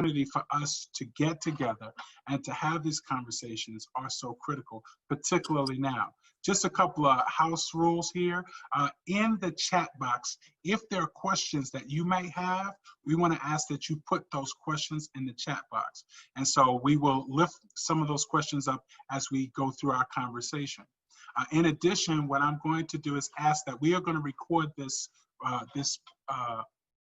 opportunity for us to get together and to have these conversations are so critical, particularly now. Just a couple of house rules here. In the chat box, if there are questions that you may have, we want to ask that you put those questions in the chat box. And so we will lift some of those questions up as we go through our conversation. In addition, what I'm going to do is ask that we are going to record this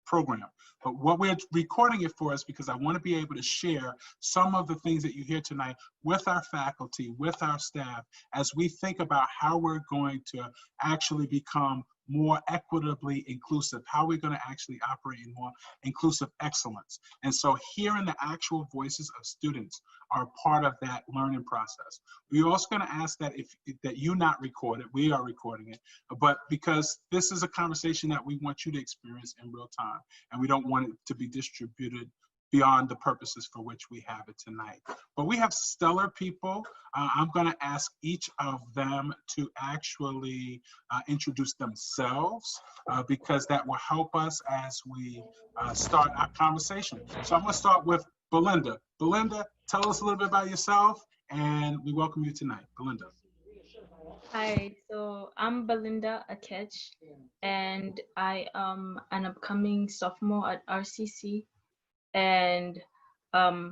program. But what we're recording it for is because I want to be able to share some of the things that you hear tonight with our faculty, with our staff, as we think about how we're going to actually become more equitably inclusive, how we're going to actually operate in more inclusive excellence. And so hearing the actual voices of students are part of that learning process. We're also going to ask that that you not record it, we are recording it, but because this is a conversation that we want you to experience in real time, and we don't want it to be distributed beyond the purposes for which we have it tonight. But we have stellar people. I'm going to ask each of them to actually introduce themselves because that will help us as we start our conversation. So I'm going to start with Belinda. Belinda, tell us a little bit about yourself, and we welcome you tonight. Belinda. Hi, so I'm Belinda Akech, and I am an upcoming sophomore at RCC. And I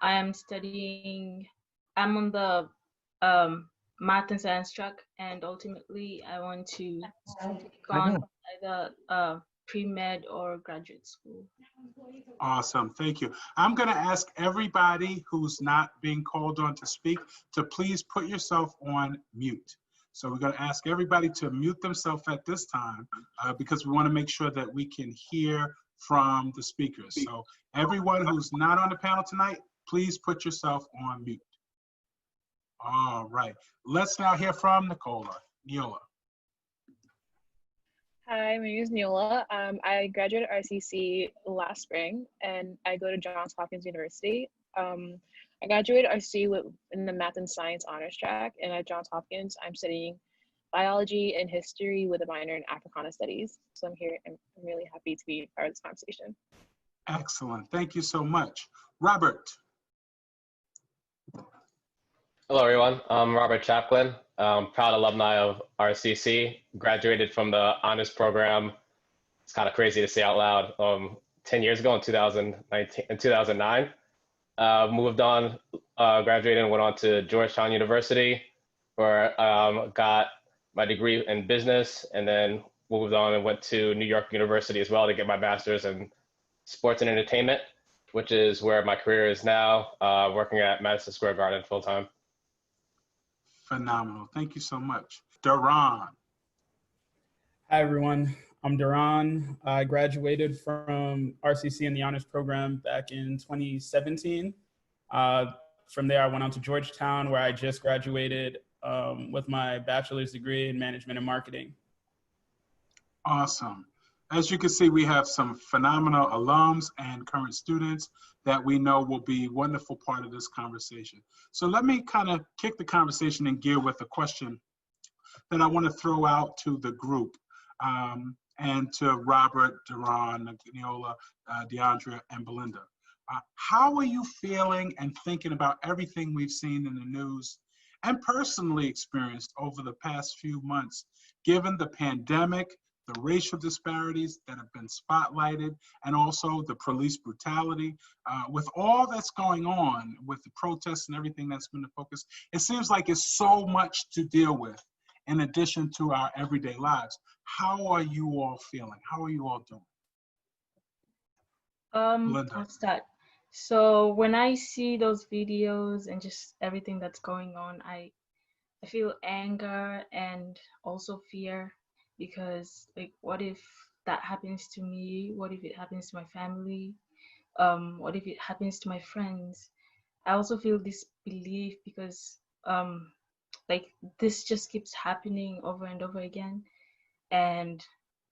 am studying, I'm on the math and science track, and ultimately I want to take on either pre-med or graduate school. Awesome, thank you. I'm gonna ask everybody who's not being called on to speak to please put yourself on mute. So we're gonna ask everybody to mute themselves at this time because we wanna make sure that we can hear from the speakers. So everyone who's not on the panel tonight, please put yourself on mute. All right, let's now hear from Neola. Hi, my name is Neola. I graduated RCC last spring, and I go to Johns Hopkins University. I graduated RCC in the math and science honors track, and at Johns Hopkins, I'm studying biology and history with a minor in Africana studies. So I'm here, and I'm really happy to be part of this conversation. Excellent, thank you so much. Robert. Hello, everyone. I'm Robert Chaplin, proud alumni of RCC, graduated from the honors program. It's kind of crazy to say out loud. 10 years ago in 2009, moved on, graduated and went on to Georgetown University, where got my degree in business, and then moved on and went to New York University as well to get my master's in sports and entertainment, which is where my career is now, working at Madison Square Garden full-time. Phenomenal, thank you so much. Duran. Hi, everyone. I'm Duran. I graduated from RCC in the honors program back in 2017. From there, I went on to Georgetown, where I just graduated with my bachelor's degree in management and marketing. Awesome. As you can see, we have some phenomenal alums and current students that we know will be a wonderful part of this conversation. So let me kind of kick the conversation in gear with a question that I want to throw out to the group and to Robert, Duran, Neola, DeAndrea, and Belinda. How are you feeling and thinking about everything we've seen in the news and personally experienced over the past few months, given the pandemic, the racial disparities that have been spotlighted, and also the police brutality? With all that's going on with the protests and everything that's been the focus, it seems like it's so much to deal with in addition to our everyday lives. How are you all feeling? How are you all doing? I'll start. So when I see those videos and just everything that's going on, I feel anger and also fear, because like, what if that happens to me? What if it happens to my family? What if it happens to my friends? I also feel disbelief because like this just keeps happening over and over again, and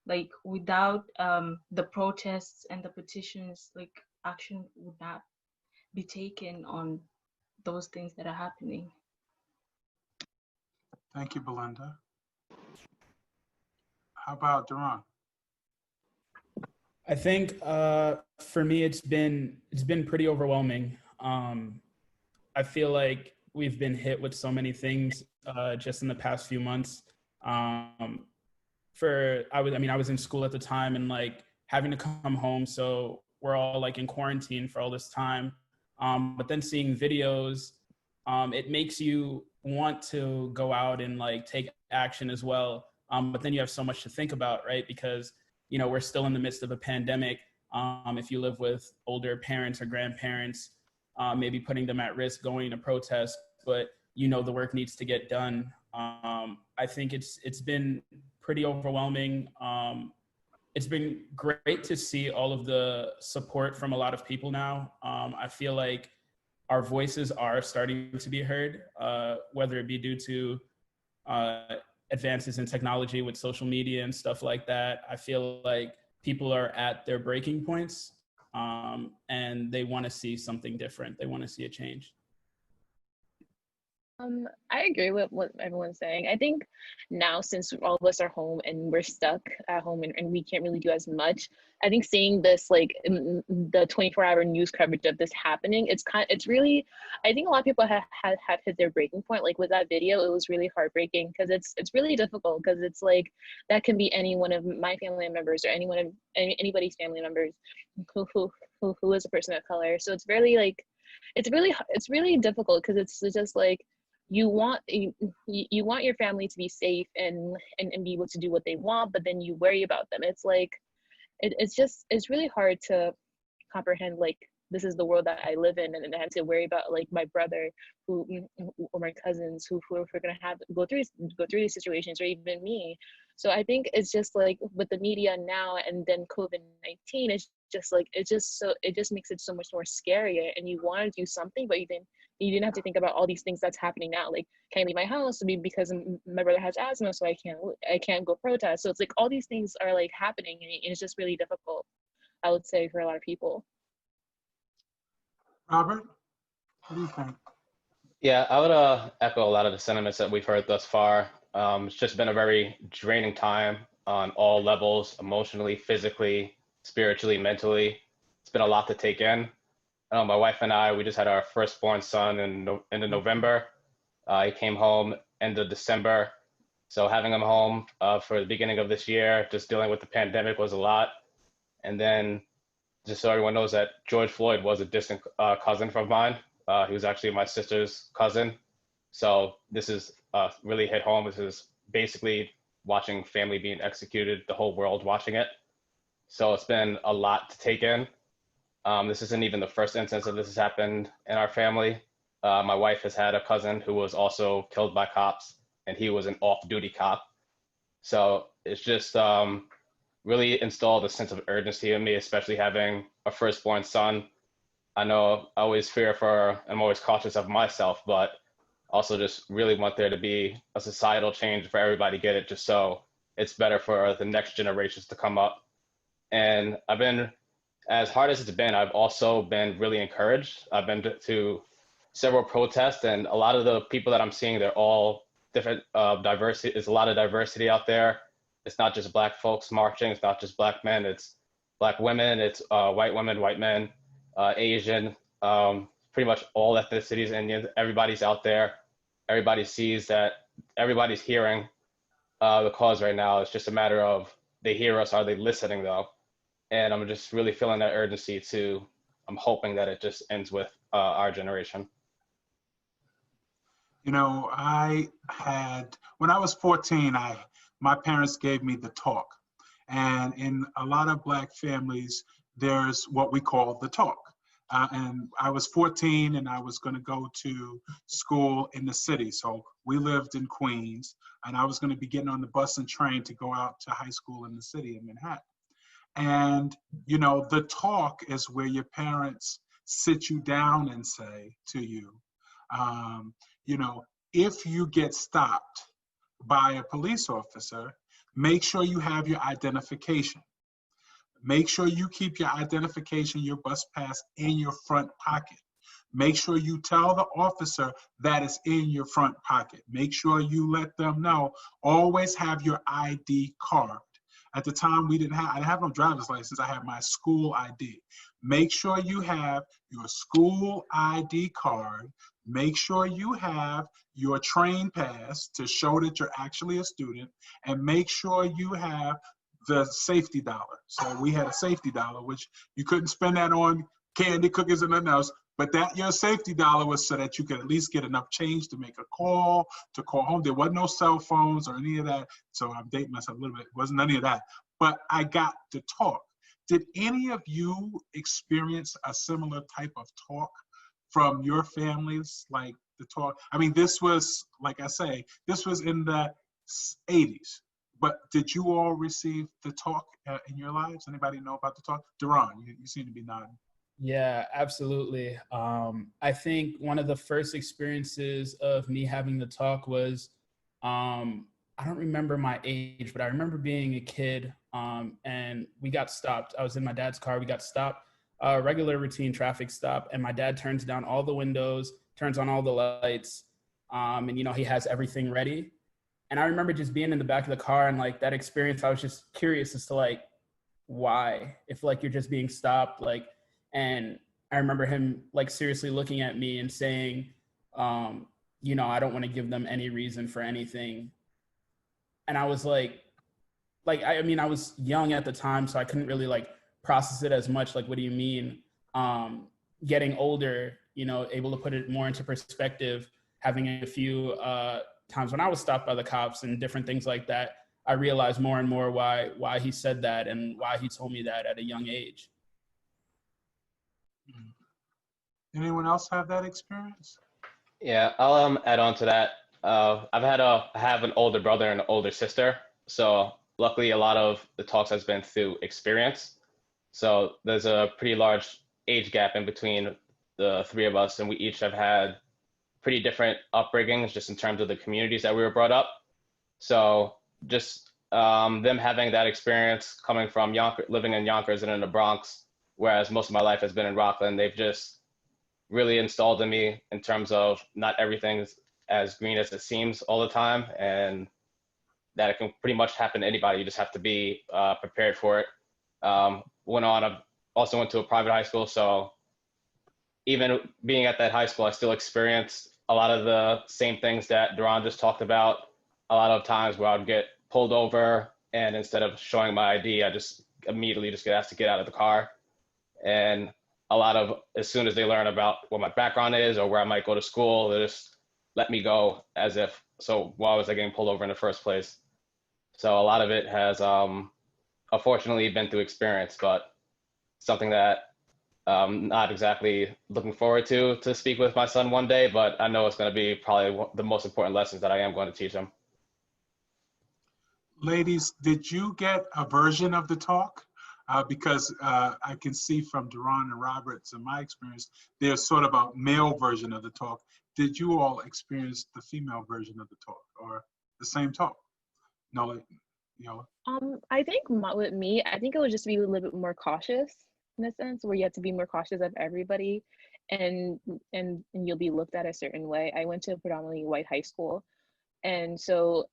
like without the protests and the petitions, like action would not be taken on those things that are happening. Thank you, Belinda. How about Duran? I think for me, it's been pretty overwhelming. I feel like we've been hit with so many things just in the past few months. I was in school at the time, and like having to come home, so we're all like in quarantine for all this time. But then seeing videos, it makes you want to go out and like take action as well. But then you have so much to think about, right? Because we're still in the midst of a pandemic. If you live with older parents or grandparents, maybe putting them at risk going to protest, but the work needs to get done. I think it's been pretty overwhelming. It's been great to see all of the support from a lot of people now. I feel like our voices are starting to be heard, whether it be due to advances in technology with social media and stuff like that. I feel like people are at their breaking points, and they want to see something different. They want to see a change. I agree with what everyone's saying. I think now, since all of us are home and we're stuck at home and we can't really do as much, I think seeing this, like the 24-hour news coverage of this happening, it's really, I think a lot of people have hit their breaking point. Like with that video, it was really heartbreaking because it's really difficult, because it's like that can be any one of my family members or anybody's family members who is a person of color. So it's really like, it's really difficult, because it's just like, you want your family to be safe and be able to do what they want, but then you worry about them. It's like, it's really hard to comprehend, like, this is the world that I live in, and I have to worry about like my brother or my cousins who are going to have go through these situations, or even me. So I think it's just like with the media now, and then COVID-19, it's just like, it just makes it so much more scarier, and you want to do something, but you didn't have to think about all these things that's happening now. Like, can't leave my house because my brother has asthma, so I can't go protest. So it's like all these things are like happening, and it's just really difficult, I would say, for a lot of people. Robert, what do you think? Yeah, I would echo a lot of the sentiments that we've heard thus far. It's just been a very draining time on all levels, emotionally, physically, spiritually, mentally. It's been a lot to take in. My wife and I, we just had our firstborn son in November. He came home end of December. So having him home for the beginning of this year, just dealing with the pandemic was a lot. And then, just so everyone knows, that George Floyd was a distant cousin of mine. He was actually my sister's cousin. So this is really hit home. This is basically watching family being executed, the whole world watching it. So it's been a lot to take in. This isn't even the first instance of this has happened in our family. My wife has had a cousin who was also killed by cops, and he was an off-duty cop. So it's just really installed a sense of urgency in me, especially having a firstborn son. I know I always I'm always cautious of myself, but also just really want there to be a societal change for everybody to get it, just so it's better for the next generations to come up. And as hard as it's been, I've also been really encouraged. I've been to several protests, and a lot of the people that I'm seeing, they're all different diversity. There's a lot of diversity out there. It's not just Black folks marching. It's not just Black men. It's Black women. It's white women, white men, Asian, pretty much all ethnicities, Indians. Everybody's out there. Everybody sees that. Everybody's hearing the cause right now. It's just a matter of, they hear us. Are they listening though? And I'm just really feeling that urgency I'm hoping that it just ends with our generation. When I was 14, my parents gave me the talk. And in a lot of Black families, there's what we call the talk. And I was 14 and I was going to go to school in the city. So we lived in Queens, and I was going to be getting on the bus and train to go out to high school in the city in Manhattan. And, the talk is where your parents sit you down and say to you, if you get stopped by a police officer, make sure you have your identification. Make sure you keep your identification, your bus pass, in your front pocket. Make sure you tell the officer that it's in your front pocket. Make sure you let them know. Always have your ID card. At the time, I didn't have no driver's license. I had my school ID. Make sure you have your school ID card. Make sure you have your train pass to show that you're actually a student, and make sure you have the safety dollar. So we had a safety dollar, which you couldn't spend that on candy, cookies, and nothing else. But that your safety dollar was so that you could at least get enough change to make a call, to call home. There wasn't no cell phones or any of that. So I'm dating myself a little bit. It wasn't any of that. But I got to talk. Did any of you experience a similar type of talk from your families? Like the talk, I mean, this was, like I say, this was in the 80s. But did you all receive the talk in your lives? Anybody know about the talk? Duran, you seem to be nodding. Yeah, absolutely. I think one of the first experiences of me having the talk was, I don't remember my age, but I remember being a kid, and we got stopped. I was in my dad's car. We got stopped, regular routine traffic stop, and my dad turns down all the windows, turns on all the lights, and, you know, he has everything ready. And I remember just being in the back of the car, and like that experience, I was just curious as to like, why, if like you're just being stopped, like, and I remember him like seriously looking at me and saying, you know, I don't want to give them any reason for anything. And I was like, I mean, I was young at the time, so I couldn't really like process it as much. Like, what do you mean? Getting older, you know, able to put it more into perspective, having a few times when I was stopped by the cops and different things like that, I realized more and more why he said that and why he told me that at a young age. Anyone else have that experience? Yeah, I'll add on to that. I have an older brother and an older sister, so luckily a lot of the talks has been through experience. So there's a pretty large age gap in between the three of us, and we each have had pretty different upbringings just in terms of the communities that we were brought up. So just them having that experience coming from living in Yonkers and in the Bronx, whereas most of my life has been in Rockland, they've just really installed in me in terms of not everything's as green as it seems all the time, and that it can pretty much happen to anybody. You just have to be prepared for it. I also went to a private high school, so even being at that high school, I still experienced a lot of the same things that Duran just talked about. A lot of times where I'd get pulled over, and instead of showing my ID, I just immediately just get asked to get out of the car. And as soon as they learn about what my background is or where I might go to while was I getting pulled over in the first place? So a lot of it has unfortunately been through experience, but something that not exactly looking forward to speak with my son one day, but I know it's going to be probably the most important lessons that I am going to teach him. Ladies, did you get a version of the talk? Because I can see from Duran and Roberts and my experience, there's sort of a male version of the talk. Did you all experience the female version of the talk or the same talk? No, I think with me, I think it would just be a little bit more cautious in a sense, where you have to be more cautious of everybody, and you'll be looked at a certain way. I went to a predominantly white high school, and so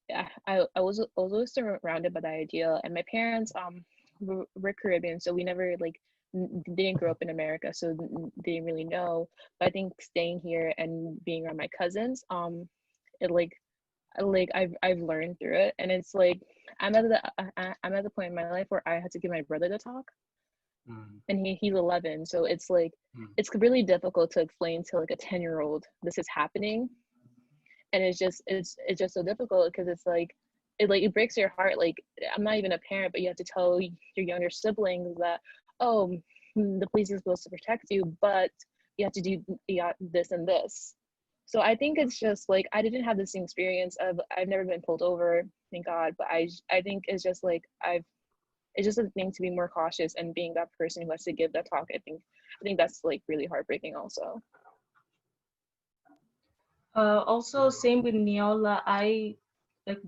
I was always surrounded by the idea. And my parents we're Caribbean, so we never didn't grow up in America, so they didn't really know. But I think staying here and being around my cousins, I've learned through it, and it's like I'm at the point in my life where I had to give my brother the talk, and he's 11, so it's like it's really difficult to explain to like a 10-year-old this is happening, and it's just so difficult because it's like it breaks your heart. Like, I'm not even a parent, but you have to tell your younger siblings that, oh, the police is supposed to protect you, but you have to do this and this. So I think it's just like, I didn't have this experience I've never been pulled over, thank God, but I think it's just like it's just a thing to be more cautious, and being that person who has to give that talk, I think that's like really heartbreaking also. Also, same with Neola. I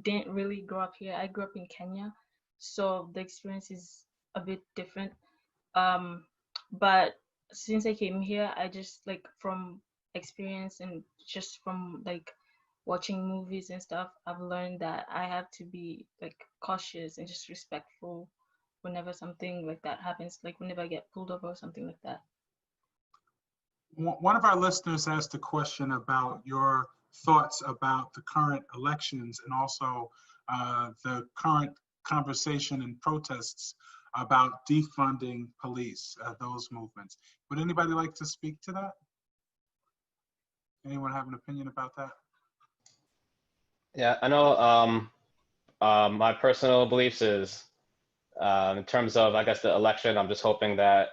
didn't really grow up here. I grew up in Kenya, so the experience is a bit different. But since I came here, I just from experience and just from watching movies and stuff, I've learned that I have to be like cautious and just respectful whenever something like that happens, like whenever I get pulled over or something like that. One of our listeners asked a question about your thoughts about the current elections and also the current conversation and protests about defunding police, those movements. Would anybody like to speak to that? Anyone have an opinion about that? Yeah, I know my personal beliefs is in terms of, I guess, the election, I'm just hoping that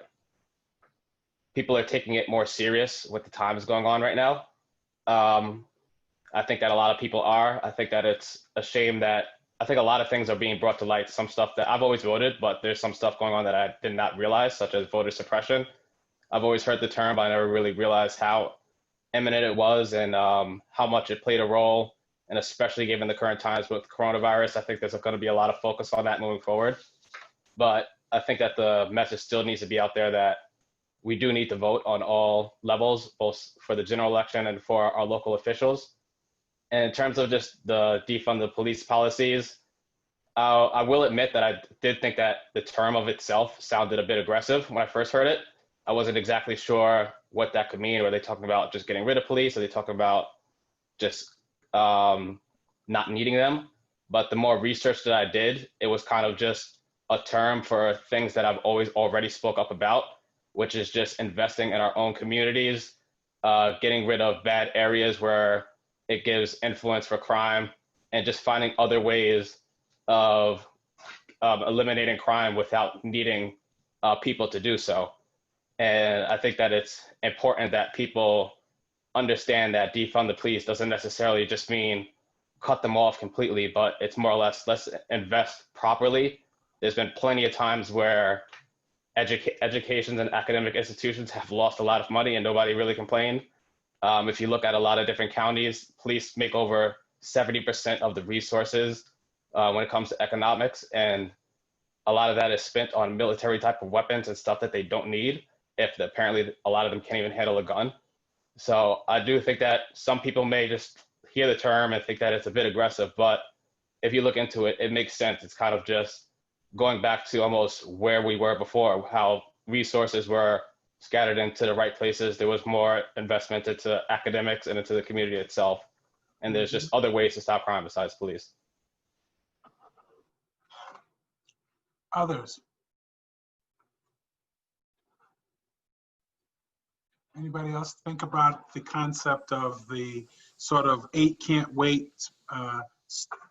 people are taking it more serious with the times going on right now. I think that a lot of people are. I think that it's a shame that I think a lot of things are being brought to light, some stuff that I've always voted, but there's some stuff going on that I did not realize, such as voter suppression. I've always heard the term, but I never really realized how imminent it was and how much it played a role. And especially given the current times with coronavirus, I think there's going to be a lot of focus on that moving forward. But I think that the message still needs to be out there that we do need to vote on all levels, both for the general election and for our local officials. And in terms of just the defund the police policies, I will admit that I did think that the term of itself sounded a bit aggressive when I first heard it. I wasn't exactly sure what that could mean. Are they talking about just getting rid of police? Are they talking about just not needing them? But the more research that I did, it was kind of just a term for things that I've always already spoke up about, which is just investing in our own communities, getting rid of bad areas where it gives influence for crime, and just finding other ways of eliminating crime without needing people to do so. And I think that it's important that people understand that defund the police doesn't necessarily just mean cut them off completely, but it's more or less let's invest properly. There's been plenty of times where educations and academic institutions have lost a lot of money and nobody really complained. If you look at a lot of different counties, police make over 70% of the resources when it comes to economics, and a lot of that is spent on military type of weapons and stuff that they don't need, if apparently a lot of them can't even handle a gun. So I do think that some people may just hear the term and think that it's a bit aggressive, but if you look into it, it makes sense. It's kind of just going back to almost where we were before, how resources were scattered into the right places. There was more investment into academics and into the community itself. And there's just other ways to stop crime besides police. Others? Anybody else think about the concept of the sort of 8 can't wait,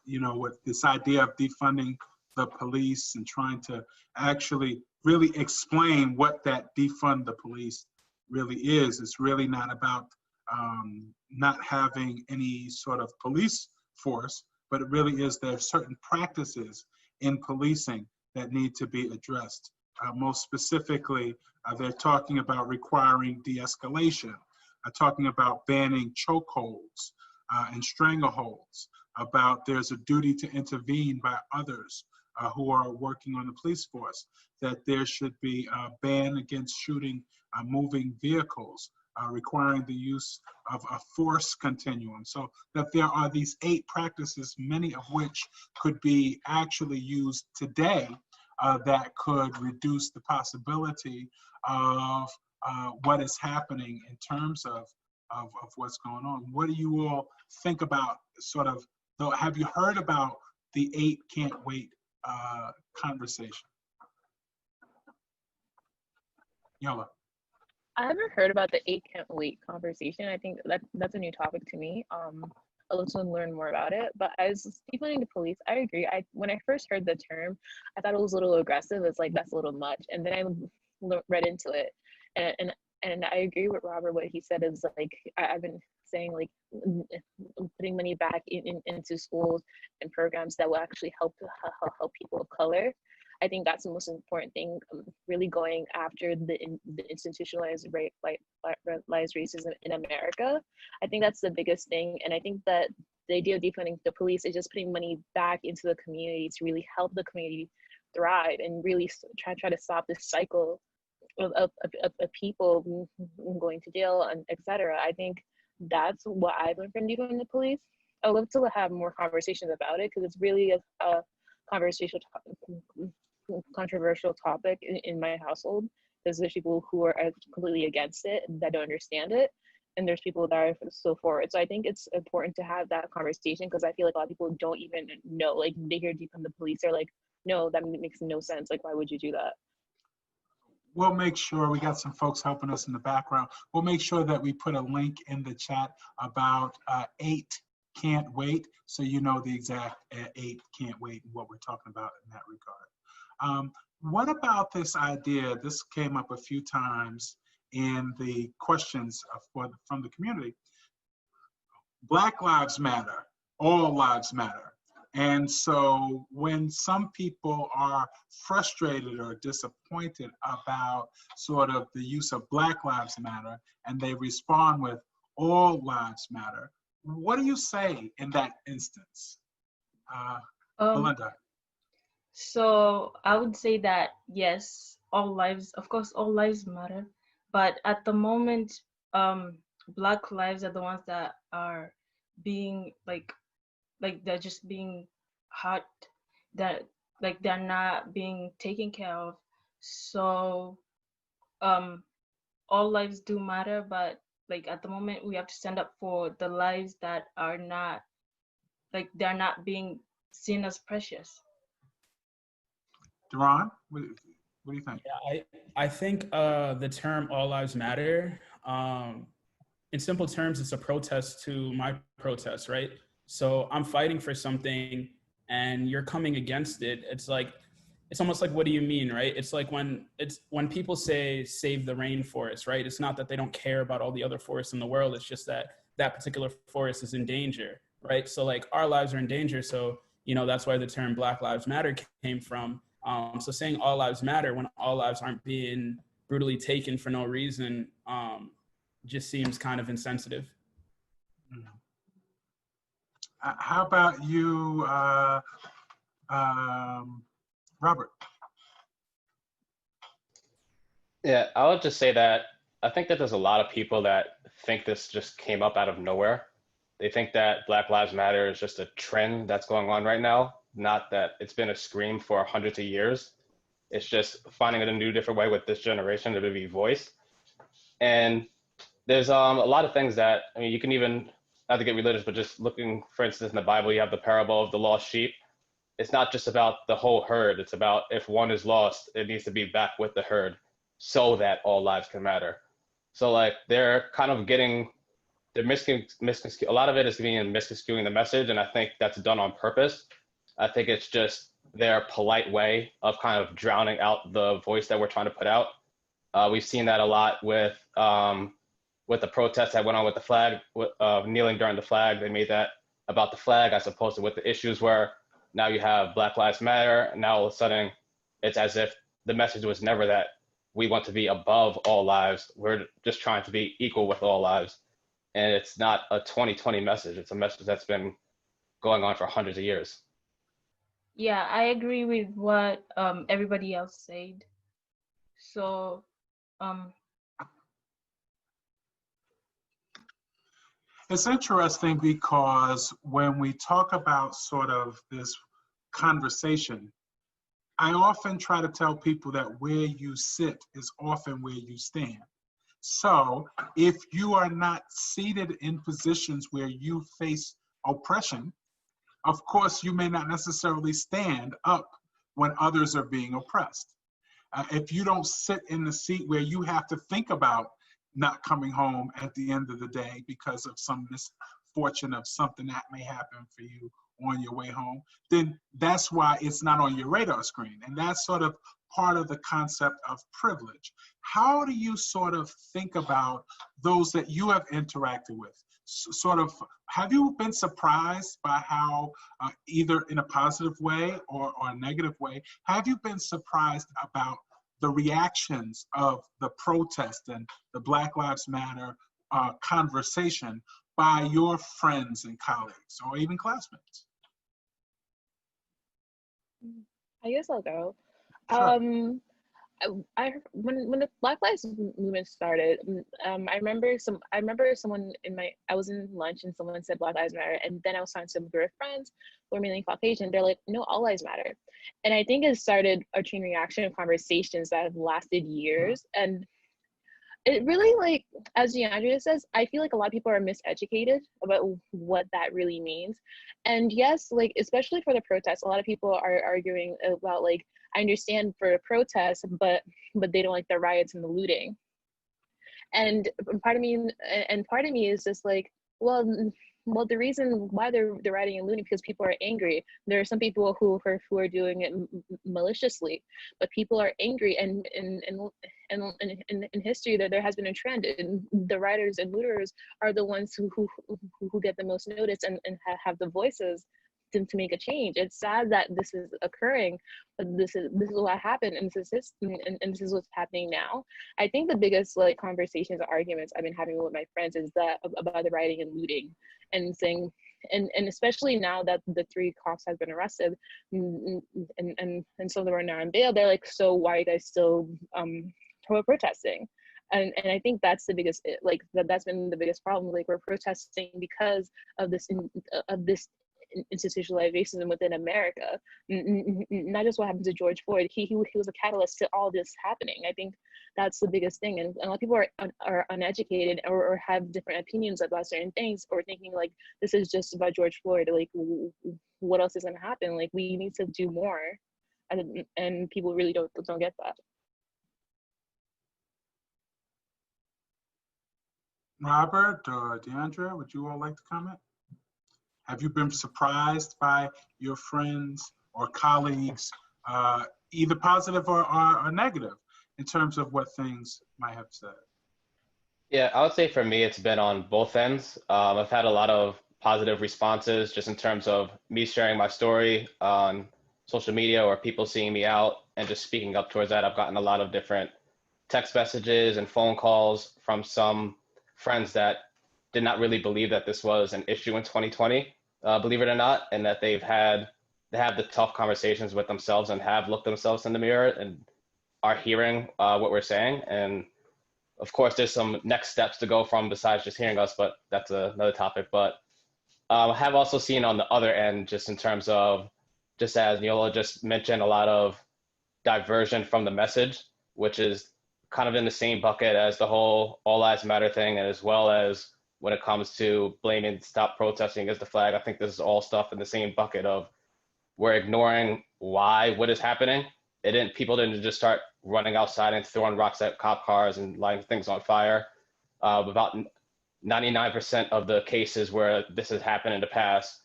with this idea of defunding the police and trying to actually really explain what that defund the police really is? It's really not about not having any sort of police force, but it really is there are certain practices in policing that need to be addressed. Most specifically, they're talking about requiring de-escalation, talking about banning chokeholds and strangleholds, about there's a duty to intervene by others who are working on the police force, that there should be a ban against shooting moving vehicles, requiring the use of a force continuum. So that there are these 8 practices, many of which could be actually used today that could reduce the possibility of what is happening in terms of what's going on. What do you all think about sort of, have you heard about the 8 can't wait conversation? Yola. I haven't heard about the 8 can't wait conversation. I think that's a new topic to me. I'd love to learn more about it. But as defunding the police, I agree. When I first heard the term, I thought it was a little aggressive. It's like, that's a little much. And then I read into it, and I agree with Robert. What he said is like, I've been saying, like, putting money back into schools and programs that will actually help people of color. I think that's the most important thing, really going after the institutionalized racism in America. I think that's the biggest thing. And I think that the idea of defunding the police is just putting money back into the community to really help the community thrive and really try to stop this cycle of people going to jail and etc. I think that's what I've learned from defunding the police. I would love to have more conversations about it, because it's really a controversial topic in my household, because there's people who are completely against it and that don't understand it, and there's people that are so for it. So I think it's important to have that conversation, because I feel like a lot of people don't even know, like they hear deep from the police, they're like, no, that makes no sense, like why would you do that? We'll make sure, we got some folks helping us in the background. We'll make sure that we put a link in the chat about 8 Can't Wait, so you know the exact 8 Can't Wait and what we're talking about in that regard. What about this idea, this came up a few times in the questions from the community, Black Lives Matter, all lives matter. And so when some people are frustrated or disappointed about sort of the use of Black Lives Matter, and they respond with all lives matter, what do you say in that instance? Belinda. So I would say that yes, of course, all lives matter. But at the moment, Black lives are the ones that are being like they're just being hurt, that like they're not being taken care of. So all lives do matter, but like at the moment we have to stand up for the lives that are not, like they're not being seen as precious. Duran, what do you think? Yeah, I think the term all lives matter, in simple terms, it's a protest to my protest, right? So I'm fighting for something and you're coming against it. It's almost like, what do you mean, right? It's like when people say save the rainforest, right? It's not that they don't care about all the other forests in the world. It's just that that particular forest is in danger, right? So like our lives are in danger. So, you know, that's why the term Black Lives Matter came from. So saying all lives matter when all lives aren't being brutally taken for no reason, just seems kind of insensitive. How about you, Robert? Yeah, I would just say that I think that there's a lot of people that think this just came up out of nowhere. They think that Black Lives Matter is just a trend that's going on right now, not that it's been a scream for hundreds of years. It's just finding a new, different way with this generation to be voiced. And there's a lot of things that, I mean, you can even, not to get religious, but just looking, for instance, in the Bible, you have the parable of the lost sheep. It's not just about the whole herd. It's about if one is lost, it needs to be back with the herd so that all lives can matter. So like they're kind of getting, they're a lot of it is being misconstruing the message. And I think that's done on purpose. I think it's just their polite way of kind of drowning out the voice that we're trying to put out. We've seen that a lot with the protests that went on with the flag, kneeling during the flag. They made that about the flag as opposed to what the issues were. Now you have Black Lives Matter. And now all of a sudden, it's as if the message was never that we want to be above all lives. We're just trying to be equal with all lives. And it's not a 2020 message. It's a message that's been going on for hundreds of years. Yeah, I agree with what everybody else said. So it's interesting because when we talk about sort of this conversation, I often try to tell people that where you sit is often where you stand. So if you are not seated in positions where you face oppression, of course, you may not necessarily stand up when others are being oppressed. If you don't sit in the seat where you have to think about not coming home at the end of the day because of some misfortune of something that may happen for you on your way home, then that's why it's not on your radar screen. And that's sort of part of the concept of privilege. How do you sort of think about those that you have interacted with? Sort of, have you been surprised by how, either in a positive way or a negative way, have you been surprised about the reactions of the protest and the Black Lives Matter conversation by your friends and colleagues or even classmates? I guess I'll go. Sure. when the Black Lives Movement started, I remember someone I was in lunch and someone said Black Lives Matter, and then I was talking to some group of friends who are mainly Caucasian. They're like, no, all lives matter, and I think it started a chain reaction of conversations that have lasted years. And it really, like, as DeAndrea says, I feel like a lot of people are miseducated about what that really means. And yes, like, especially for the protests, a lot of people are arguing about, like, I understand for a protest, but they don't like the riots and the looting. And part of me is just like, well, the reason why they're rioting and looting because people are angry. There are some people who are doing it maliciously, but people are angry, and in history there has been a trend, and the rioters and looters are the ones who get the most notice and have the voices to make a change. It's sad that this is occurring, but this is what happened, and this is what's happening now. I think the biggest, like, conversations or arguments I've been having with my friends is that about the rioting and looting, and saying, and especially now that the 3 cops have been arrested, and some of them are now on bail, they're like, so why are you guys still protesting? And I think that's the biggest, like, that's been the biggest problem. Like, we're protesting because of this institutionalized racism within America, not just what happened to George Floyd. He was a catalyst to all this happening. I think that's the biggest thing, and a lot of people are uneducated or have different opinions about certain things, or thinking like this is just about George Floyd. Like, what else is going to happen? Like, we need to do more, and people really don't get that. Robert or DeAndrea, would you all like to comment? Have you been surprised by your friends or colleagues, either positive or negative, in terms of what things might have said? Yeah, I would say for me, it's been on both ends. I've had a lot of positive responses just in terms of me sharing my story on social media or people seeing me out and just speaking up towards that. I've gotten a lot of different text messages and phone calls from some friends that did not really believe that this was an issue in 2020, believe it or not, and that they have the tough conversations with themselves and have looked themselves in the mirror and are hearing what we're saying. And of course, there's some next steps to go from besides just hearing us, but that's another topic. But I have also seen on the other end, just in terms of, just as Neola just mentioned, a lot of diversion from the message, which is kind of in the same bucket as the whole All Lives Matter thing, and as well as when it comes to blaming Stop Protesting as the flag. I think this is all stuff in the same bucket of we're ignoring what is happening. People didn't just start running outside and throwing rocks at cop cars and lighting things on fire. About 99% of the cases where this has happened in the past,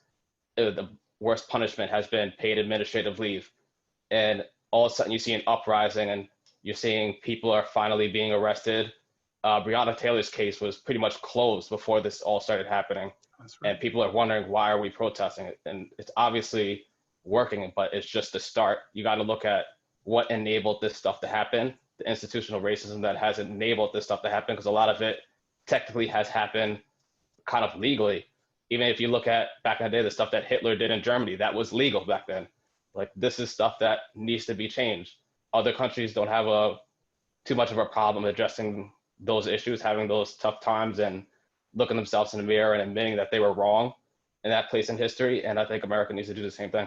the worst punishment has been paid administrative leave. And all of a sudden you see an uprising and you're seeing people are finally being arrested. Breonna Taylor's case was pretty much closed before this all started happening. That's right. And people are wondering, why are we protesting? And it's obviously working, but it's just the start. You got to look at what enabled this stuff to happen, the institutional racism that has enabled this stuff to happen, because a lot of it technically has happened kind of legally. Even if you look at back in the day, the stuff that Hitler did in Germany, that was legal back then. Like, this is stuff that needs to be changed. Other countries don't have too much of a problem addressing those issues, having those tough times and looking themselves in the mirror and admitting that they were wrong in that place in history. And I think America needs to do the same thing.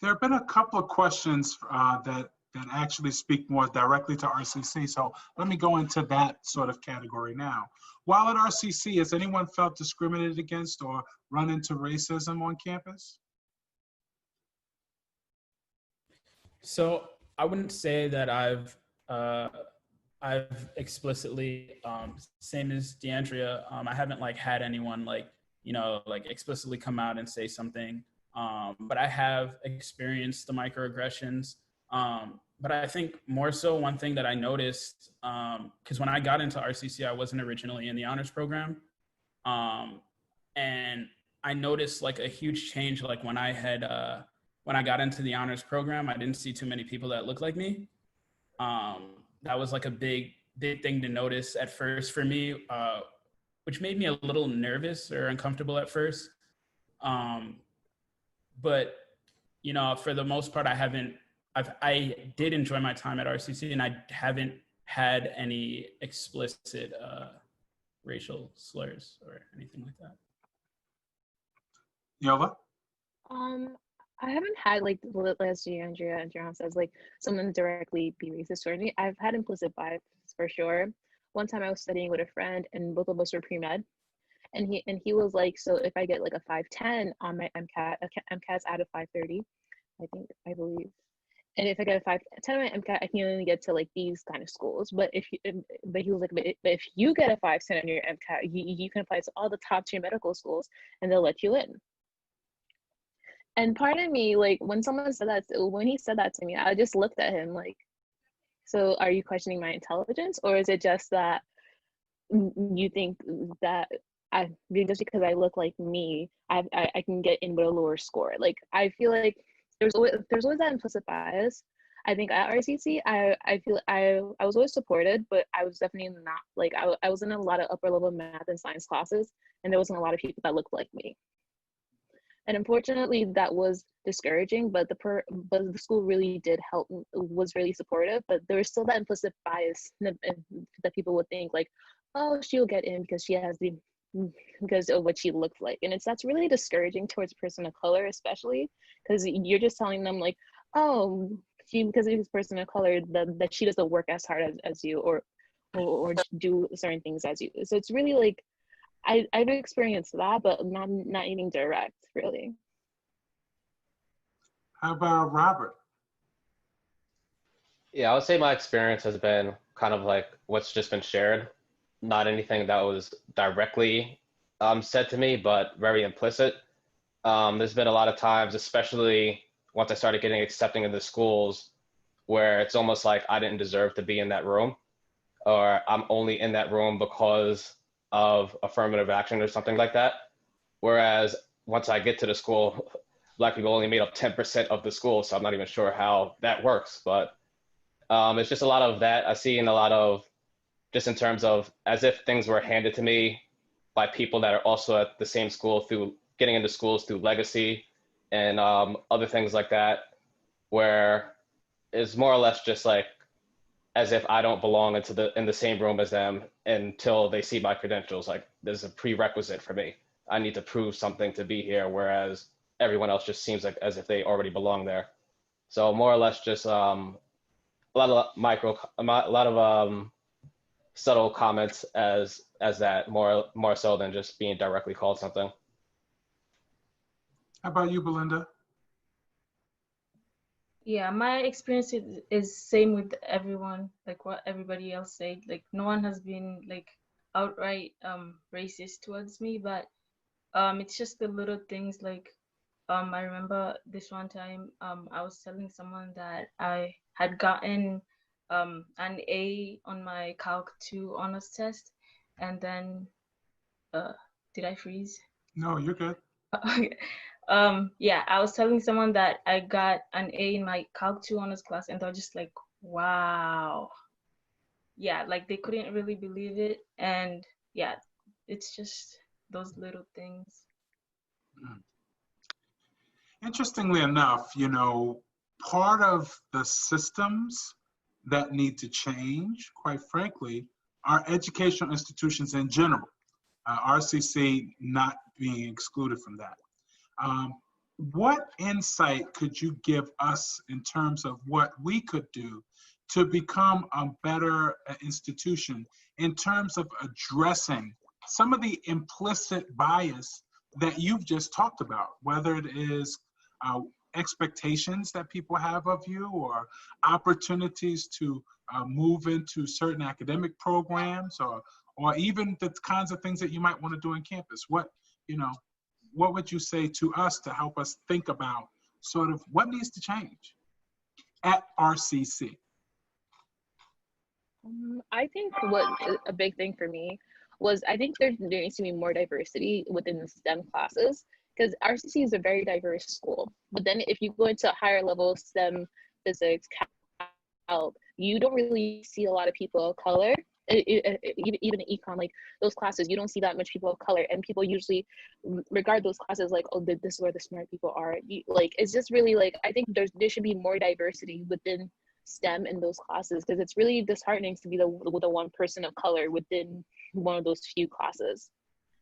There have been a couple of questions that actually speak more directly to RCC. So let me go into that sort of category now. While at RCC, has anyone felt discriminated against or run into racism on campus? So I wouldn't say that I've explicitly, same as DeAndrea, I haven't had anyone explicitly come out and say something, but I have experienced the microaggressions. But I think more so one thing that I noticed, because when I got into RCC, I wasn't originally in the honors program. And I noticed a huge change, when I got into the honors program, I didn't see too many people that looked like me. That was a big thing to notice at first for me, which made me a little nervous or uncomfortable at first. But you know, for the most part, I did enjoy my time at RCC, and I haven't had any explicit racial slurs or anything like that. Yola? I haven't had, like, as Andrea and John says, like, someone directly be racist or anything. I've had implicit bias for sure. One time I was studying with a friend, and both of us were pre-med, and he was like, so if I get like a 510 on my MCAT's out of 530, I believe. And if I get a 510 on my MCAT, I can only get to like these kind of schools. But but he was like, but if you get a 510 on your MCAT, you can apply to all the top tier medical schools, and they'll let you in. And part of me, like, when he said that to me, I just looked at him like, so are you questioning my intelligence, or is it just that you think that just because I look like me, I can get in with a lower score? Like, I feel like there's always that implicit bias. I think at RCC, I feel I was always supported, but I was definitely not, like, I was in a lot of upper level math and science classes, and there wasn't a lot of people that looked like me. And unfortunately, that was discouraging, but the school really did help, was really supportive, but there was still that implicit bias that people would think, like, oh, she'll get in because she has because of what she looks like. And that's really discouraging towards a person of color, especially because you're just telling them, like, oh, because she's a person of color, that she doesn't work as hard as you, or do certain things as you. So it's really like, I've experienced that, but not even direct, really. How about Robert? Yeah, I would say my experience has been kind of like what's just been shared. Not anything that was directly said to me, but very implicit. There's been a lot of times, especially once I started getting accepting into schools, where it's almost like I didn't deserve to be in that room, or I'm only in that room because of affirmative action or something like that. Whereas once I get to the school, Black people only made up 10% of the school, so I'm not even sure how that works. But it's just a lot of that. I see in a lot of, just in terms of as if things were handed to me by people that are also at the same school, through getting into schools through legacy and other things like that, where it's more or less just like as if I don't belong in the same room as them until they see my credentials. Like, there's a prerequisite for me. I need to prove something to be here, whereas everyone else just seems like as if they already belong there. So more or less just a lot of subtle comments as that, more so than just being directly called something. How about you, Belinda? Yeah, my experience is same with everyone, like what everybody else said. Like, no one has been like outright racist towards me, but it's just the little things. Like, I remember this one time I was telling someone that I had gotten an A on my Calc 2 honors test, and then did I freeze? No, you're good. Okay. Yeah, I was telling someone that I got an A in my Calc 2 honors class, and they're just like, wow. Yeah, like they couldn't really believe it. And yeah, it's just those little things. Interestingly enough, you know, part of the systems that need to change, quite frankly, are educational institutions in general, RCC not being excluded from that. What insight could you give us in terms of what we could do to become a better institution in terms of addressing some of the implicit bias that you've just talked about, whether it is expectations that people have of you, or opportunities to move into certain academic programs, or even the kinds of things that you might want to do on campus? What would you say to us to help us think about sort of what needs to change at RCC? I think what a big thing for me was, I think there needs to be more diversity within the STEM classes, because RCC is a very diverse school. But then if you go into higher level STEM, physics, calc, you don't really see a lot of people of color. even in econ, like those classes, you don't see that much people of color, and people usually regard those classes like, oh, this is where the smart people are. Like, it's just really like, I think there should be more diversity within STEM in those classes, because it's really disheartening to be the one person of color within one of those few classes.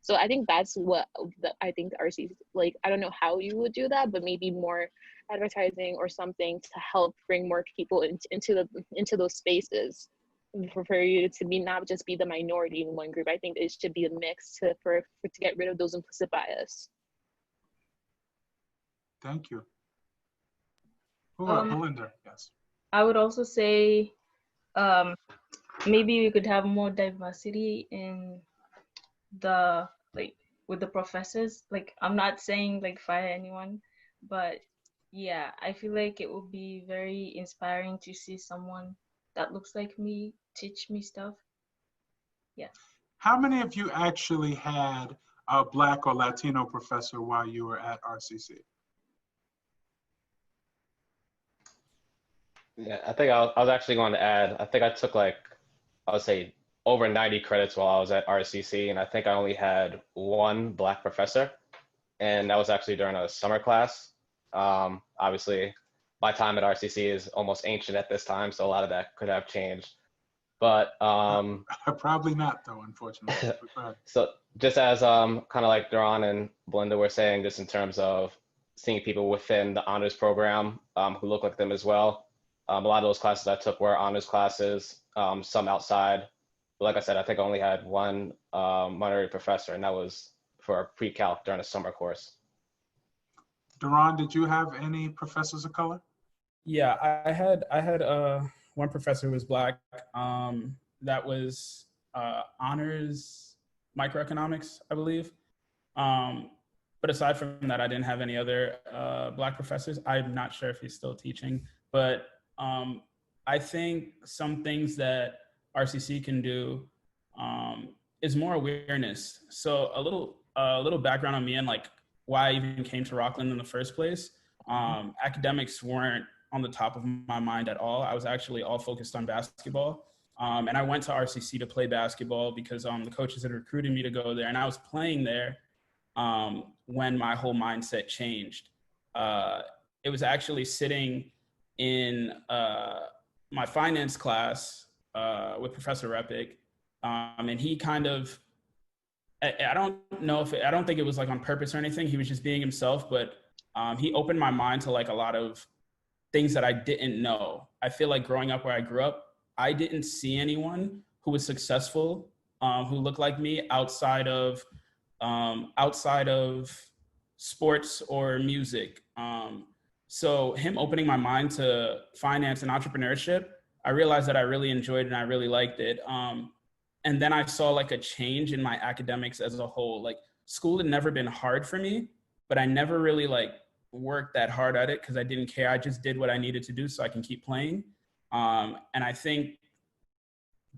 So I think that's what I think the RCC, like, I don't know how you would do that, but maybe more advertising or something to help bring more people into those spaces, for you to be not just be the minority in one group. I think it should be a mix to get rid of those implicit bias. Thank you. Belinda, yes. I would also say maybe we could have more diversity in the, like, with the professors. Like, I'm not saying like fire anyone, but yeah, I feel like it would be very inspiring to see someone that looks like me teach me stuff. Yeah. How many of you actually had a Black or Latino professor while you were at RCC? Yeah, I think I was actually going to add, I think I took like, I would say over 90 credits while I was at RCC, and I think I only had one Black professor, and that was actually during a summer class. Obviously, my time at RCC is almost ancient at this time, so a lot of that could have changed. But probably not, though, unfortunately. So just as kind of like Duran and Belinda were saying, just in terms of seeing people within the honors program who look like them as well. A lot of those classes I took were honors classes, some outside. But like I said, I think I only had one minority professor, and that was for a pre-calc during a summer course. Duran, did you have any professors of color? Yeah, I had one professor who was Black. That was honors microeconomics, I believe. But aside from that, I didn't have any other Black professors. I'm not sure if he's still teaching, but I think some things that RCC can do is more awareness. So a little background on me and like why I even came to Rockland in the first place. Academics weren't on the top of my mind at all. I was actually all focused on basketball. And I went to RCC to play basketball because the coaches had recruited me to go there, and I was playing there when my whole mindset changed. It was actually sitting in my finance class with Professor Repic, and he kind of, I don't think it was like on purpose or anything. He was just being himself, but he opened my mind to like a lot of things that I didn't know. I feel like growing up where I grew up, I didn't see anyone who was successful, who looked like me outside of sports or music. So him opening my mind to finance and entrepreneurship, I realized that I really enjoyed it and I really liked it. And then I saw like a change in my academics as a whole. Like, school had never been hard for me, but I never really like worked that hard at it because I didn't care. I just did what I needed to do so I can keep playing. And I think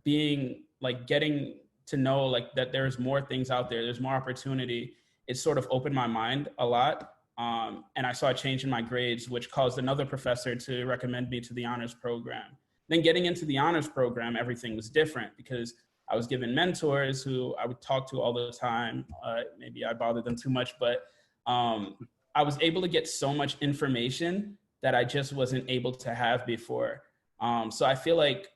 getting to know like that there's more things out there, there's more opportunity, it sort of opened my mind a lot. And I saw a change in my grades, which caused another professor to recommend me to the honors program. Then getting into the honors program, everything was different because I was given mentors who I would talk to all the time. Maybe I bothered them too much, but I was able to get so much information that I just wasn't able to have before. So I feel like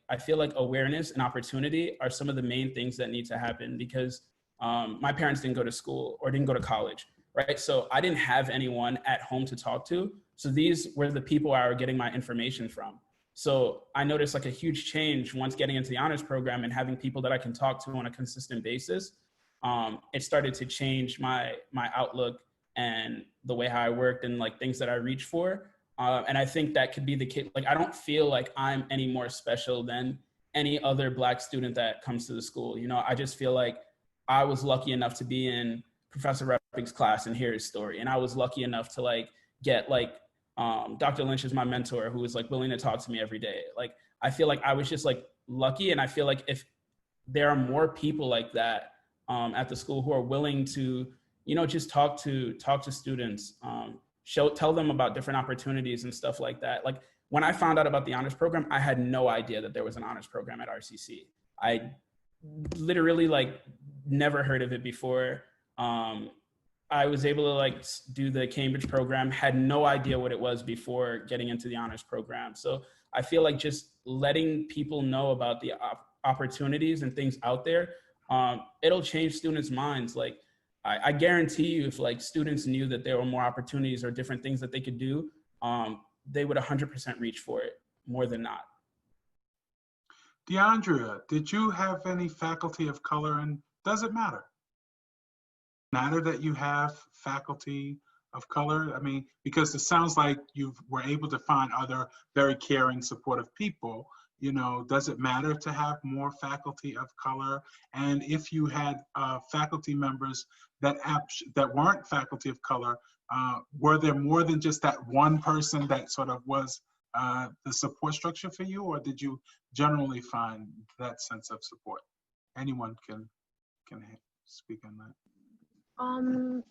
awareness and opportunity are some of the main things that need to happen because my parents didn't go to school or didn't go to college, right? So I didn't have anyone at home to talk to. So these were the people I was getting my information from. So I noticed like a huge change once getting into the honors program and having people that I can talk to on a consistent basis. It started to change my outlook and the way how I worked and like things that I reach for. And I think that could be the case. Like, I don't feel like I'm any more special than any other Black student that comes to the school. You know, I just feel like I was lucky enough to be in Professor Repic's class and hear his story. And I was lucky enough to like get like, Dr. Lynch is my mentor who was like willing to talk to me every day. Like, I feel like I was just like lucky. And I feel like if there are more people like that at the school who are willing to, you know, just talk to students, tell them about different opportunities and stuff like that. Like, when I found out about the honors program, I had no idea that there was an honors program at RCC. literally like never heard of it before. I was able to like do the Cambridge program, had no idea what it was before getting into the honors program. So I feel like just letting people know about the opportunities and things out there, it'll change students' minds. Like I guarantee you, if like students knew that there were more opportunities or different things that they could do, they would 100% reach for it more than not. DeAndrea, did you have any faculty of color, and does it matter? Matter that you have faculty of color? I mean, because it sounds like you were able to find other very caring, supportive people. You know, does it matter to have more faculty of color? And if you had faculty members that weren't faculty of color, were there more than just that one person that sort of was the support structure for you, or did you generally find that sense of support? Anyone can speak on that.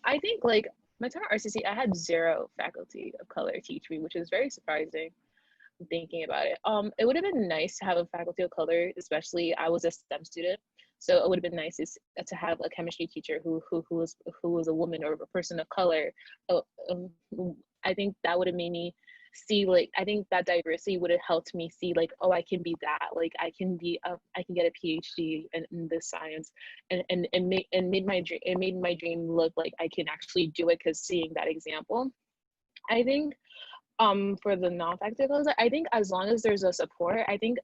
I think like my time at RCC, I had 0 faculty of color teach me, which is very surprising thinking about it. It would have been nice to have a faculty of color, especially I was a STEM student. So it would have been nice to have a chemistry teacher who was a woman or a person of color. I think that would have made me see, like, I think that diversity would have helped me see, like, oh, I can be that, like I can get a PhD in this science, and it made my dream look like I can actually do it, because seeing that example. I think for the non-faculty colors, I think as long as there's a support, I think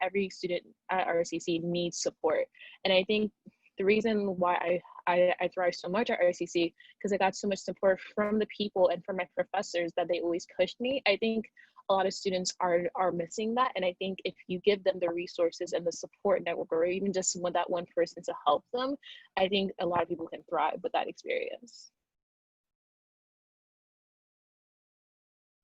every student at RCC needs support. And I think the reason why I thrive so much at RCC, because I got so much support from the people and from my professors that they always pushed me. I think a lot of students are missing that. And I think if you give them the resources and the support network, or even just that one person to help them, I think a lot of people can thrive with that experience.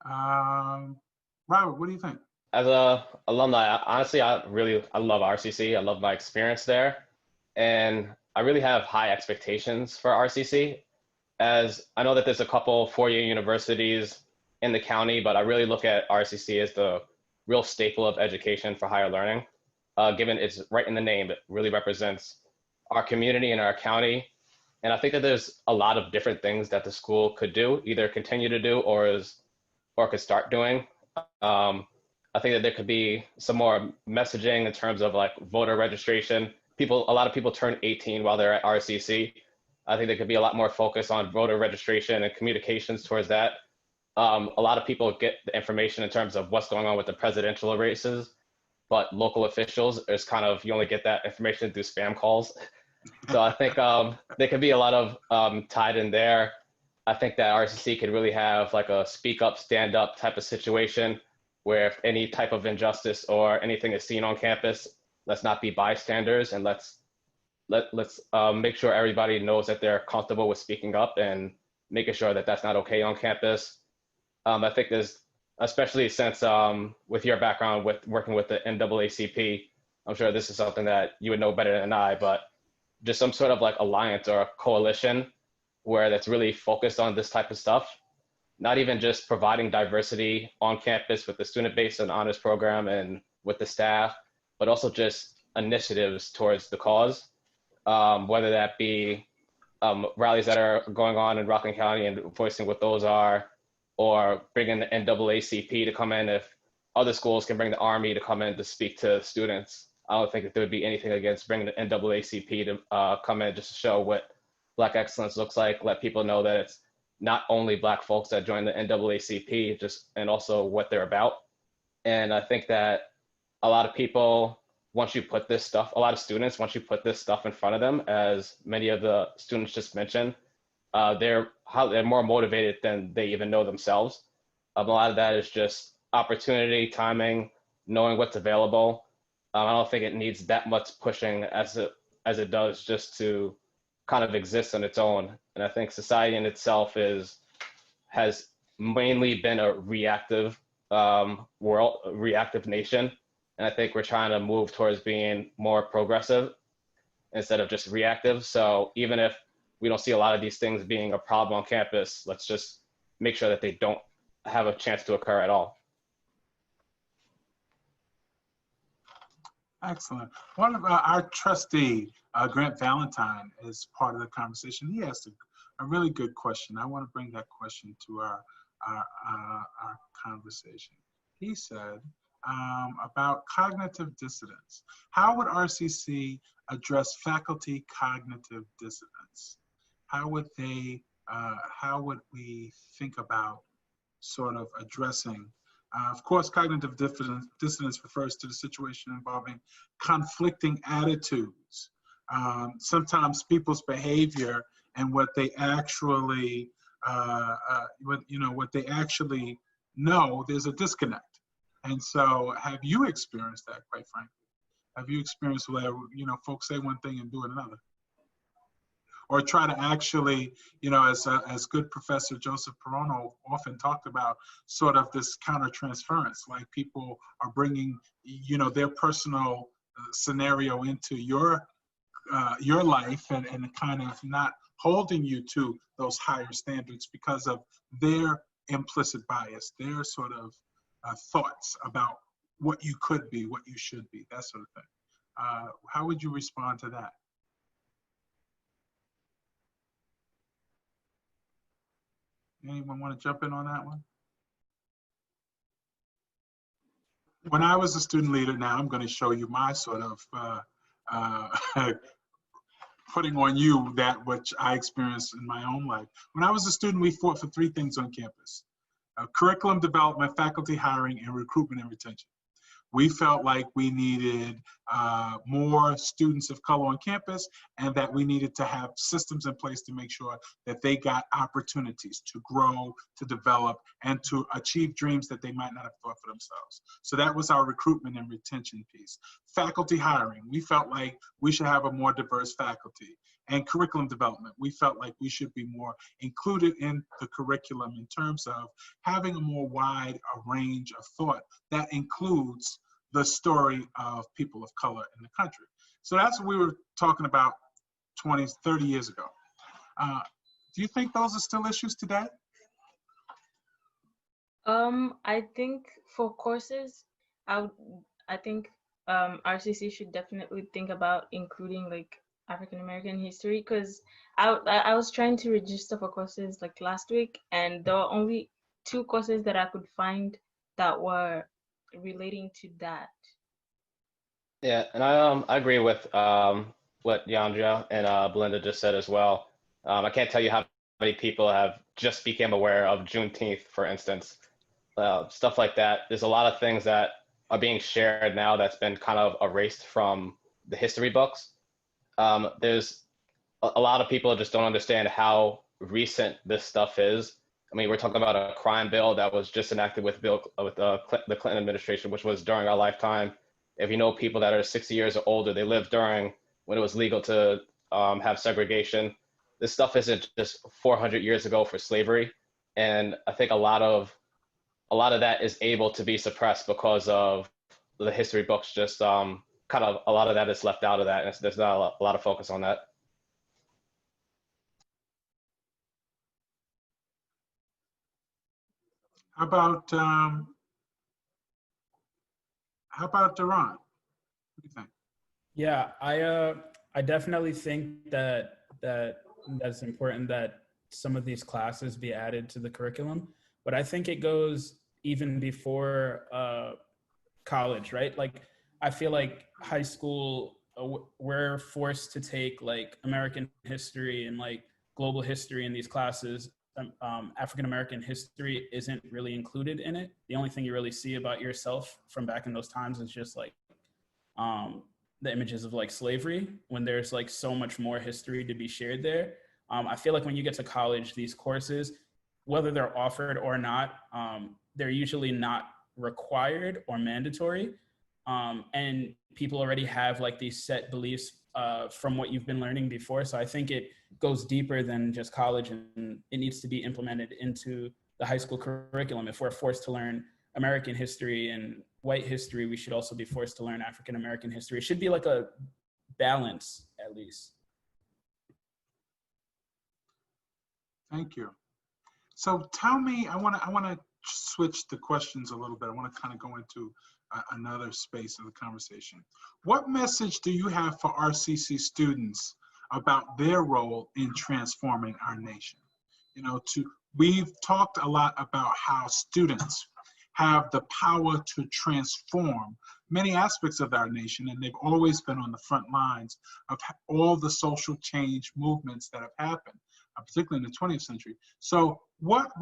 Robert, what do you think? As a alumni, honestly, I love RCC. I love my experience there. And I really have high expectations for RCC, as I know that there's a couple four-year universities in the county, but I really look at RCC as the real staple of education for higher learning. Given it's right in the name, it really represents our community and our county. And I think that there's a lot of different things that the school could do, either continue to do or could start doing. I think that there could be some more messaging in terms of like voter registration. A lot of people turn 18 while they're at RCC. I think there could be a lot more focus on voter registration and communications towards that. A lot of people get the information in terms of what's going on with the presidential races, but local officials is kind of, you only get that information through spam calls. So I think there could be a lot of tied in there. I think that RCC could really have like a speak up, stand up type of situation, where if any type of injustice or anything is seen on campus, let's not be bystanders, and let's make sure everybody knows that they're comfortable with speaking up and making sure that that's not okay on campus. I think there's, especially since with your background with working with the NAACP, I'm sure this is something that you would know better than I, but just some sort of like alliance or a coalition where that's really focused on this type of stuff. Not even just providing diversity on campus with the student base and honors program and with the staff, but also just initiatives towards the cause, whether that be rallies that are going on in Rockland County and voicing what those are, or bringing the NAACP to come in. If other schools can bring the Army to come in to speak to students, I don't think that there would be anything against bringing the NAACP to come in just to show what Black excellence looks like, let people know that it's not only Black folks that join the NAACP, and also what they're about. And I think that a lot of people, once you put this stuff, a lot of students, once you put this stuff in front of them, as many of the students just mentioned, they're more motivated than they even know themselves. A lot of that is just opportunity, timing, knowing what's available. I don't think it needs that much pushing as it does just to kind of exist on its own. And I think society in itself has mainly been a reactive world, a reactive nation. And I think we're trying to move towards being more progressive instead of just reactive. So even if we don't see a lot of these things being a problem on campus, let's just make sure that they don't have a chance to occur at all. Excellent. One of our trustee, Grant Valentine, is part of the conversation. He asked a really good question. I want to bring that question to our conversation. He said about cognitive dissonance. How would RCC address faculty cognitive dissonance? How would we think about sort of addressing? Of course, cognitive dissonance refers to the situation involving conflicting attitudes. Sometimes people's behavior and what they actually, what they actually know, there's a disconnect. And so, have you experienced that, quite frankly? Have you experienced where, folks say one thing and do another? Or try to actually, as good Professor Joseph Perono often talked about, sort of this countertransference, like people are bringing, their personal scenario into your life and kind of not holding you to those higher standards because of their implicit bias, their sort of thoughts about what you could be, what you should be, that sort of thing. How would you respond to that? Anyone want to jump in on that one? When I was a student leader, now I'm going to show you my sort of putting on you that which I experienced in my own life. When I was a student, we fought for three things on campus: curriculum development, faculty hiring, and recruitment and retention. We felt like we needed more students of color on campus, and that we needed to have systems in place to make sure that they got opportunities to grow, to develop, and to achieve dreams that they might not have thought for themselves. So that was our recruitment and retention piece. Faculty hiring, we felt like we should have a more diverse faculty. And curriculum development, we felt like we should be more included in the curriculum in terms of having a more wide range of thought that includes the story of people of color in the country. So that's what we were talking about 20, 30 years ago. Do you think those are still issues today? I think for courses, I think RCC should definitely think about including like African American history, because I was trying to register for courses like last week, and there were only 2 courses that I could find that were relating to that. Yeah, and I agree with what Yandra and Belinda just said as well. I can't tell you how many people have just became aware of Juneteenth, for instance, stuff like that. There's a lot of things that are being shared now that's been kind of erased from the history books. There's a lot of people just don't understand how recent this stuff is. I mean, we're talking about a crime bill that was just enacted with the Clinton administration, which was during our lifetime. If you know people that are 60 years or older, they lived during when it was legal to have segregation. This stuff isn't just 400 years ago for slavery, and I think a lot of that is able to be suppressed because of the history books. Just kind of a lot of that is left out of that, and there's not a lot of focus on that. How about Duran? What do you think? Yeah, I definitely think that's important that some of these classes be added to the curriculum, but I think it goes even before college, right? Like, I feel like high school, we're forced to take like American history and like global history in these classes. African American history isn't really included in it. The only thing you really see about yourself from back in those times is just like the images of like slavery, when there's like so much more history to be shared there. I feel like when you get to college, these courses, whether they're offered or not, they're usually not required or mandatory. And people already have like these set beliefs from what you've been learning before. So I think it goes deeper than just college, and it needs to be implemented into the high school curriculum. If we're forced to learn American history and white history, we should also be forced to learn African American history. It should be like a balance, at least. Thank you. So tell me, I want to switch the questions a little bit. I want to kind of go into another space of the conversation. What message do you have for RCC students about their role in transforming our nation? You know, we've talked a lot about how students have the power to transform many aspects of our nation, and they've always been on the front lines of all the social change movements that have happened, particularly in the 20th century. So what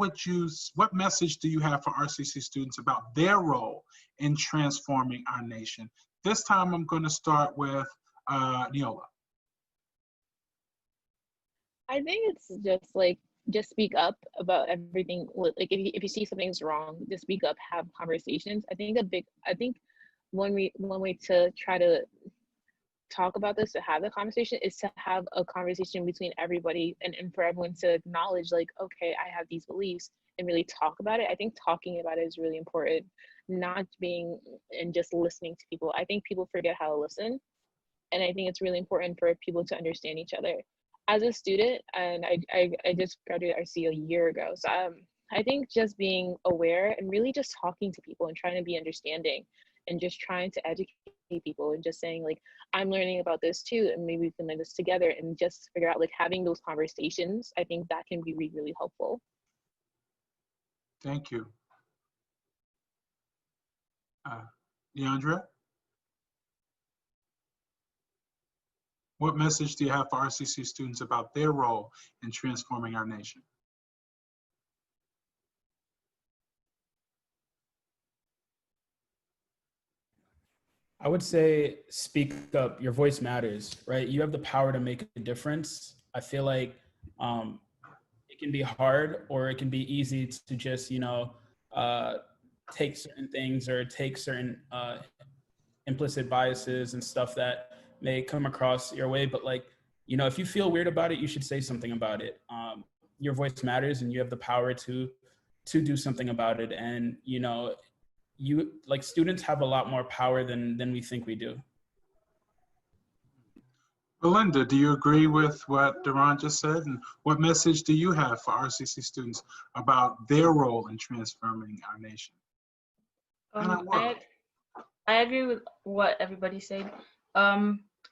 message do you have for RCC students about their role in transforming our nation? This time I'm going to start with Neola. I think it's just like, just speak up about everything. Like if you see something's wrong, just speak up, have conversations. I think one way to try to talk about this, to have the conversation, is to have a conversation between everybody and for everyone to acknowledge, like, okay, I have these beliefs, and really talk about it. I think talking about it is really important, not being and just listening to people. I think people forget how to listen, and I think it's really important for people to understand each other. As a student, and I just graduated RC a year ago, so I think just being aware and really just talking to people and trying to be understanding and just trying to educate people and just saying, like, I'm learning about this too, and maybe we can learn this together, and just figure out, like, having those conversations. I think that can be really, really helpful. Thank you. Deandra? What message do you have for RCC students about their role in transforming our nation? I would say speak up. Your voice matters, right? You have the power to make a difference. I feel like it can be hard, or it can be easy to just, take certain things or take certain implicit biases and stuff that may come across your way. But if you feel weird about it, you should say something about it. Your voice matters, and you have the power to do something about it. And, students have a lot more power than we think we do. Belinda, do you agree with what Duran just said? And what message do you have for RCC students about their role in transforming our nation? I agree with what everybody said.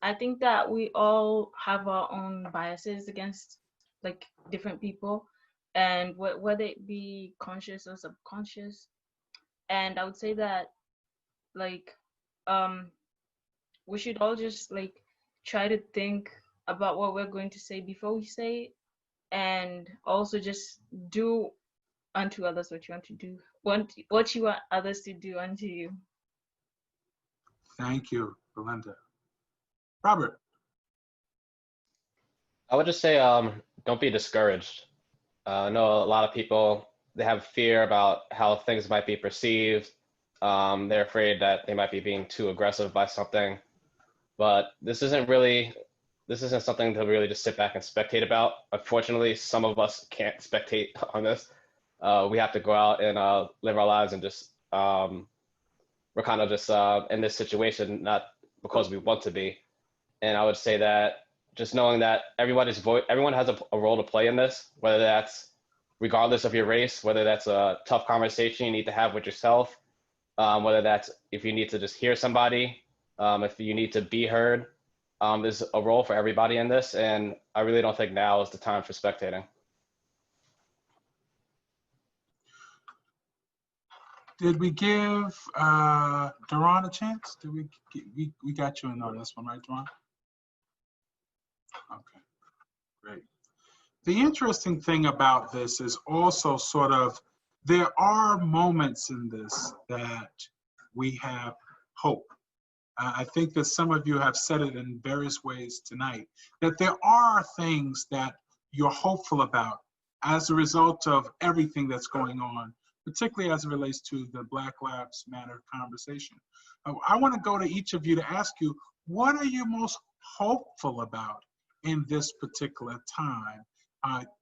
I think that we all have our own biases against different people, and whether it be conscious or subconscious. And I would say that we should all just try to think about what we're going to say before we say it, and also just do unto others what you want to do, what you want others to do unto you. Thank you, Belinda. Robert? I would just say, don't be discouraged. I know a lot of people, they have fear about how things might be perceived. They're afraid that they might be being too aggressive by something. But this isn't something to really just sit back and spectate about. Unfortunately, some of us can't spectate on this. We have to go out and live our lives, and just we're kind of just in this situation, not because we want to be. And I would say that just knowing that everyone has a role to play in this, whether that's regardless of your race, whether that's a tough conversation you need to have with yourself, whether that's if you need to just hear somebody, if you need to be heard, there's a role for everybody in this. And I really don't think now is the time for spectating. Did we give Duran a chance? Did we got you in on this one, right, Duran? Okay, great. The interesting thing about this is also there are moments in this that we have hope. I think that some of you have said it in various ways tonight, that there are things that you're hopeful about as a result of everything that's going on, particularly as it relates to the Black Lives Matter conversation. I want to go to each of you to ask you, what are you most hopeful about in this particular time,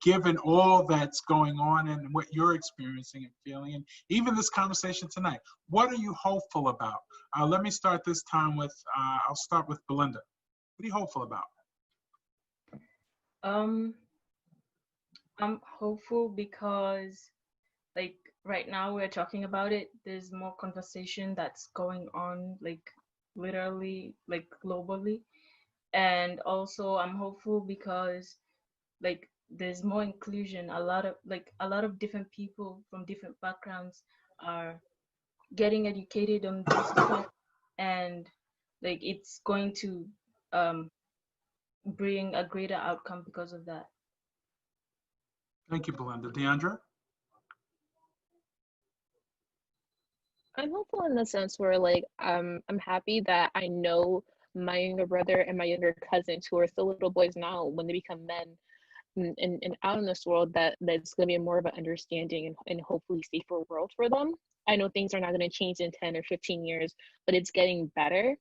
given all that's going on and what you're experiencing and feeling, and even this conversation tonight? What are you hopeful about? Let me start this time with, I'll start with Belinda. What are you hopeful about? I'm hopeful because right now we're talking about it, there's more conversation that's going on, like literally, like globally. And also I'm hopeful because like there's more inclusion. A lot of different people from different backgrounds are getting educated on this stuff, and like it's going to um bring a greater outcome because of that. Thank you, Belinda. Deandra? I'm hopeful in the sense where like I'm happy that I know my younger brother and my younger cousins who are still little boys now, when they become men and out in this world, that's going to be more of an understanding and hopefully safer world for them. I know things are not going to change in 10 or 15 years, but it's getting better.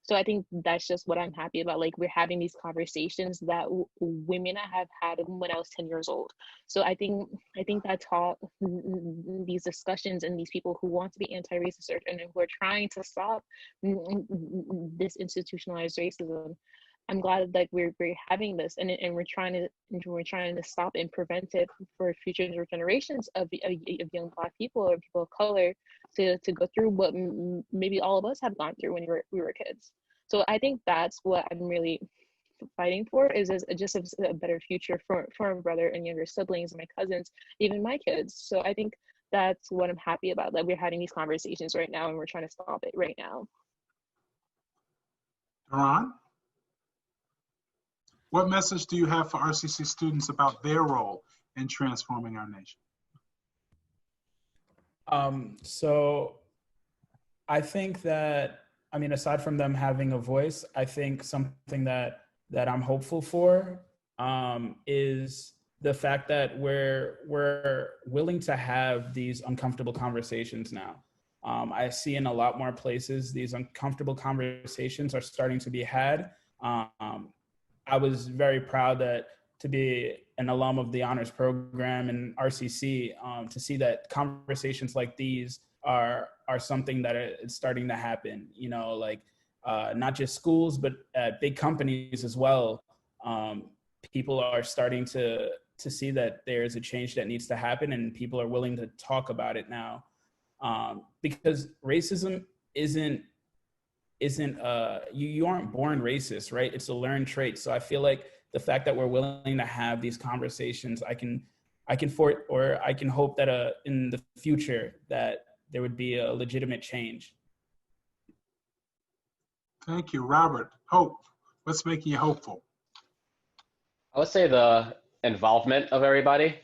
So I think that's just what I'm happy about. Like we're having these conversations that we may not have had when I was 10 years old. So I think that taught these discussions and these people who want to be anti-racist and who are trying to stop this institutionalized racism. I'm glad that we're having this, and we're trying to stop and prevent it for future generations of young Black people or people of color to go through what maybe all of us have gone through when we were kids. So I think that's what I'm really fighting for, is just a better future for my brother and younger siblings, my cousins, even my kids. So I think that's what I'm happy about, that we're having these conversations right now and we're trying to stop it right now. Duran? What message do you have for RCC students about their role in transforming our nation? So I think that, I mean, aside from them having a voice, I think something that I'm hopeful for is the fact that we're willing to have these uncomfortable conversations now. I see in a lot more places these uncomfortable conversations are starting to be had. I was very proud to be an alum of the honors program and RCC, to see that conversations like these are something that is starting to happen, you know, like not just schools, but at big companies as well. People are starting to see that there's a change that needs to happen, and people are willing to talk about it now. Because racism isn't you aren't born racist, right? It's a learned trait. So I feel like the fact that we're willing to have these conversations, I can hope that in the future that there would be a legitimate change. Thank you, Robert. Hope. What's making you hopeful? I would say the involvement of everybody.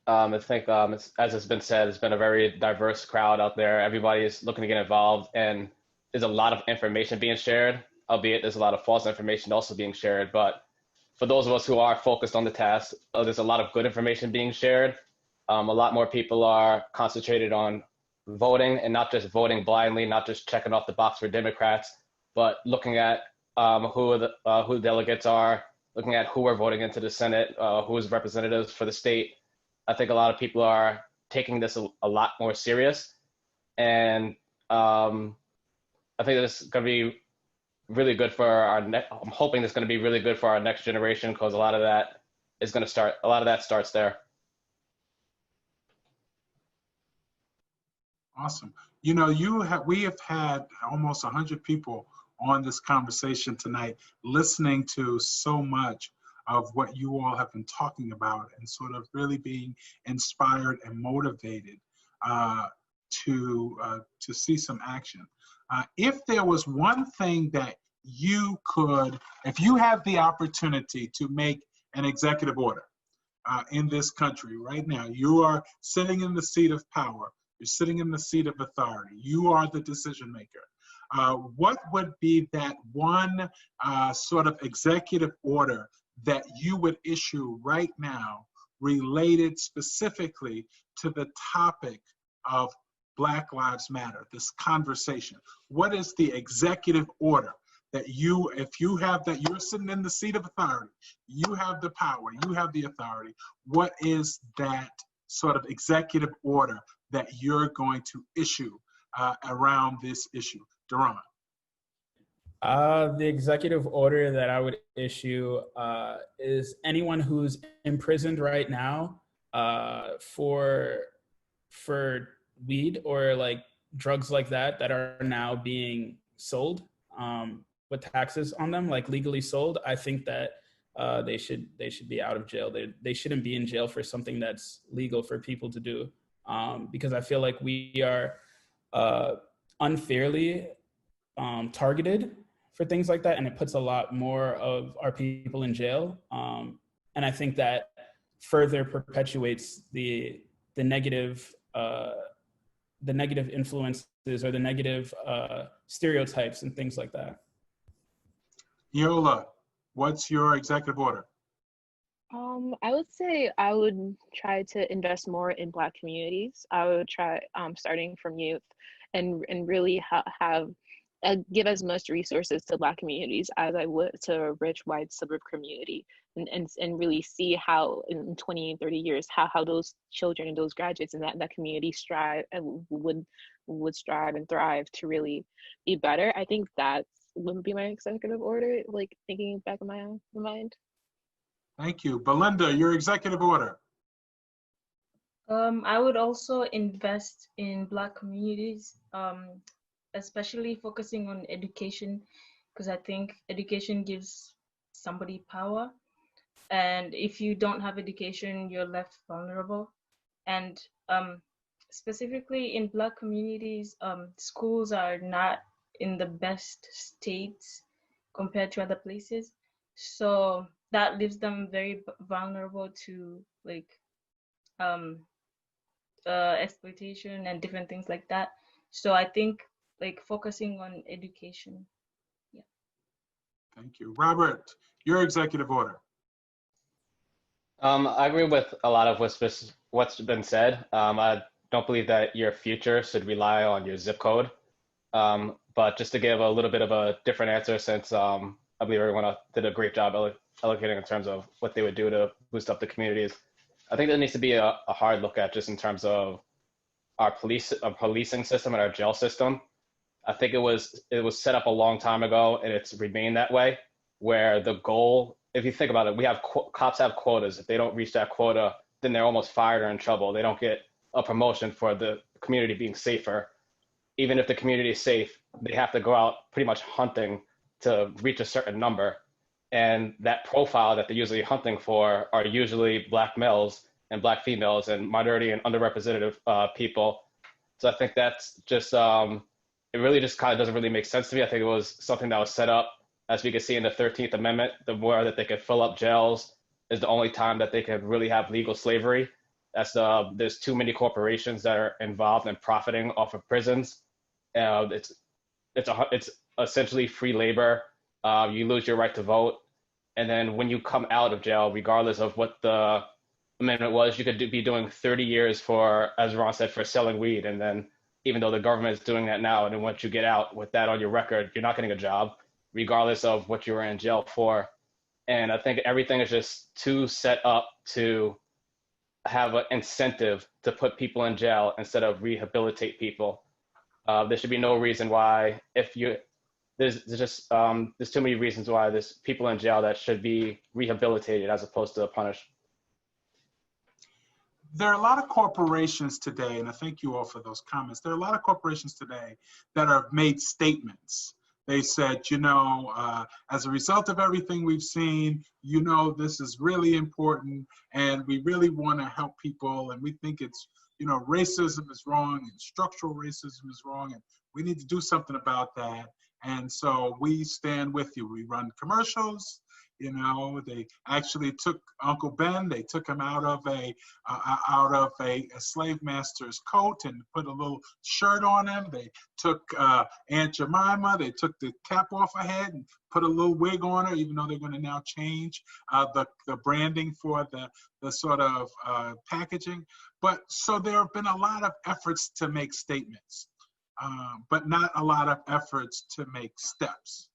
I think, as has been said, it's been a very diverse crowd out there. Everybody is looking to get involved, and there's a lot of information being shared, albeit there's a lot of false information also being shared. But for those of us who are focused on the task, there's a lot of good information being shared. A lot more people are concentrated on voting, and not just voting blindly, not just checking off the box for Democrats, but looking at who the delegates are, looking at who are voting into the Senate, who is representatives for the state. I think a lot of people are taking this a lot more serious, and I think this is going to be really good for I'm hoping this is going to be really good for our next generation, because a lot of that starts there. Awesome. You know, we have had almost 100 people on this conversation tonight, listening to so much of what you all have been talking about, and sort of really being inspired and motivated to see some action. If there was one thing that you could, if you have the opportunity to make an executive order in this country right now, you are sitting in the seat of power, you're sitting in the seat of authority, you are the decision maker. What would be that one sort of executive order that you would issue right now related specifically to the topic of Black Lives Matter, this conversation? What is the executive order that you, if you have that, you're sitting in the seat of authority, you have the power, you have the authority, what is that sort of executive order that you're going to issue around this issue? Duran. The executive order that I would issue is anyone who's imprisoned right now for weed or like drugs like that are now being sold with taxes on them, like legally sold, I think that they should be out of jail. They shouldn't be in jail for something that's legal for people to do, because I feel like we are unfairly targeted for things like that, and it puts a lot more of our people in jail. And I think that further perpetuates the negative influences or the negative stereotypes and things like that. Yola, what's your executive order? I would say I would try to invest more in Black communities. I would try starting from youth and really have give as much resources to Black communities as I would to a rich white suburb community, and really see how in 20 and 30 years how those children and those graduates in that community strive and would strive and thrive to really be better. I think that wouldn't be my executive order, like thinking back in my mind. Thank you. Belinda, your executive order. I would also invest in Black communities, especially focusing on education, because I think education gives somebody power. And if you don't have education, you're left vulnerable. And specifically in Black communities, schools are not in the best states compared to other places. So that leaves them very vulnerable to like exploitation and different things like that. So I think like focusing on education. Yeah. Thank you. Robert, your executive order. I agree with a lot of what's been said. I don't believe that your future should rely on your zip code. But just to give a little bit of a different answer, since I believe everyone did a great job allocating in terms of what they would do to boost up the communities. I think there needs to be a hard look at just in terms of our policing system and our jail system. I think it was set up a long time ago, and it's remained that way, where the goal, if you think about it, we have cops have quotas. If they don't reach that quota, then they're almost fired or in trouble. They don't get a promotion for the community being safer. Even if the community is safe, they have to go out pretty much hunting to reach a certain number. And that profile that they're usually hunting for are usually Black males and Black females and minority and underrepresented people. So I think that's just, it really just kind of doesn't really make sense to me. I think it was something that was set up, as we can see in the 13th Amendment, the more that they could fill up jails is the only time that they could really have legal slavery. There's too many corporations that are involved in profiting off of prisons. It's essentially free labor. You lose your right to vote. And then when you come out of jail, regardless of what the amendment was, you could be doing 30 years for, as Ron said, for selling weed. And then even though the government is doing that now, and then once you get out with that on your record, you're not getting a job, regardless of what you were in jail for. And I think everything is just too set up to have an incentive to put people in jail instead of rehabilitate people. There should be no reason why, there's too many reasons why there's people in jail that should be rehabilitated as opposed to punished. There are a lot of corporations today, and I thank you all for those comments. There are a lot of corporations today that have made statements. They said, as a result of everything we've seen, this is really important, and we really want to help people, and we think it's, racism is wrong, and structural racism is wrong, and we need to do something about that. And so we stand with you. We run commercials. They actually took Uncle Ben. They took him out of a slave master's coat and put a little shirt on him. They took Aunt Jemima. They took the cap off her head and put a little wig on her, even though they're going to now change the branding for the sort of packaging. But so there have been a lot of efforts to make statements, but not a lot of efforts to make steps.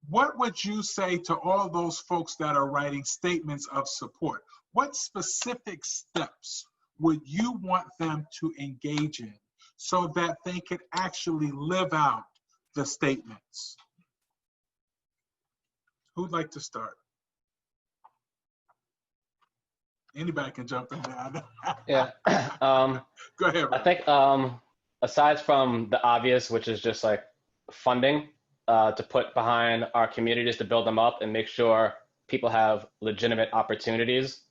What would you say to all those folks that are writing statements of support? What specific steps would you want them to engage in so that they could actually live out the statements? Who'd like to start? Anybody can jump in there. Yeah. Go ahead, I Rob. think aside from the obvious, which is just like funding to put behind our communities to build them up and make sure people have legitimate opportunities.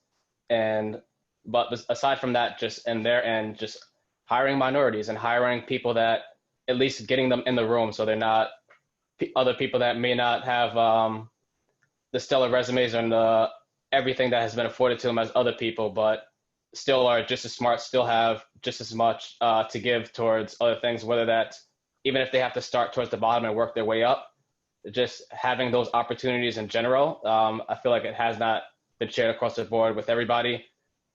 But aside from that, just in their end, just hiring minorities and hiring people that at least getting them in the room so they're not other people that may not have the stellar resumes and everything that has been afforded to them as other people, but still are just as smart, still have just as much to give towards other things, whether that's even if they have to start towards the bottom and work their way up, just having those opportunities in general. I feel like it has not been shared across the board with everybody.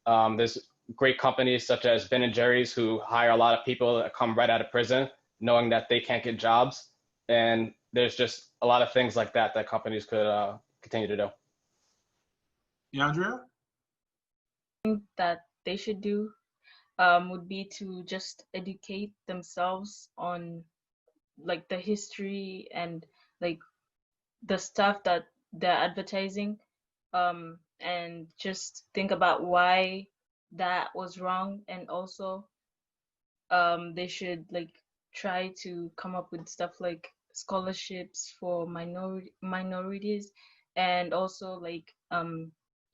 There's great companies such as Ben & Jerry's who hire a lot of people that come right out of prison, knowing that they can't get jobs. And there's just a lot of things like that that companies could continue to do. Yeah, Andrea? That they should do would be to just educate themselves on like the history and like the stuff that they're advertising, and just think about why that was wrong, and also they should like try to come up with stuff like scholarships for minorities, and also like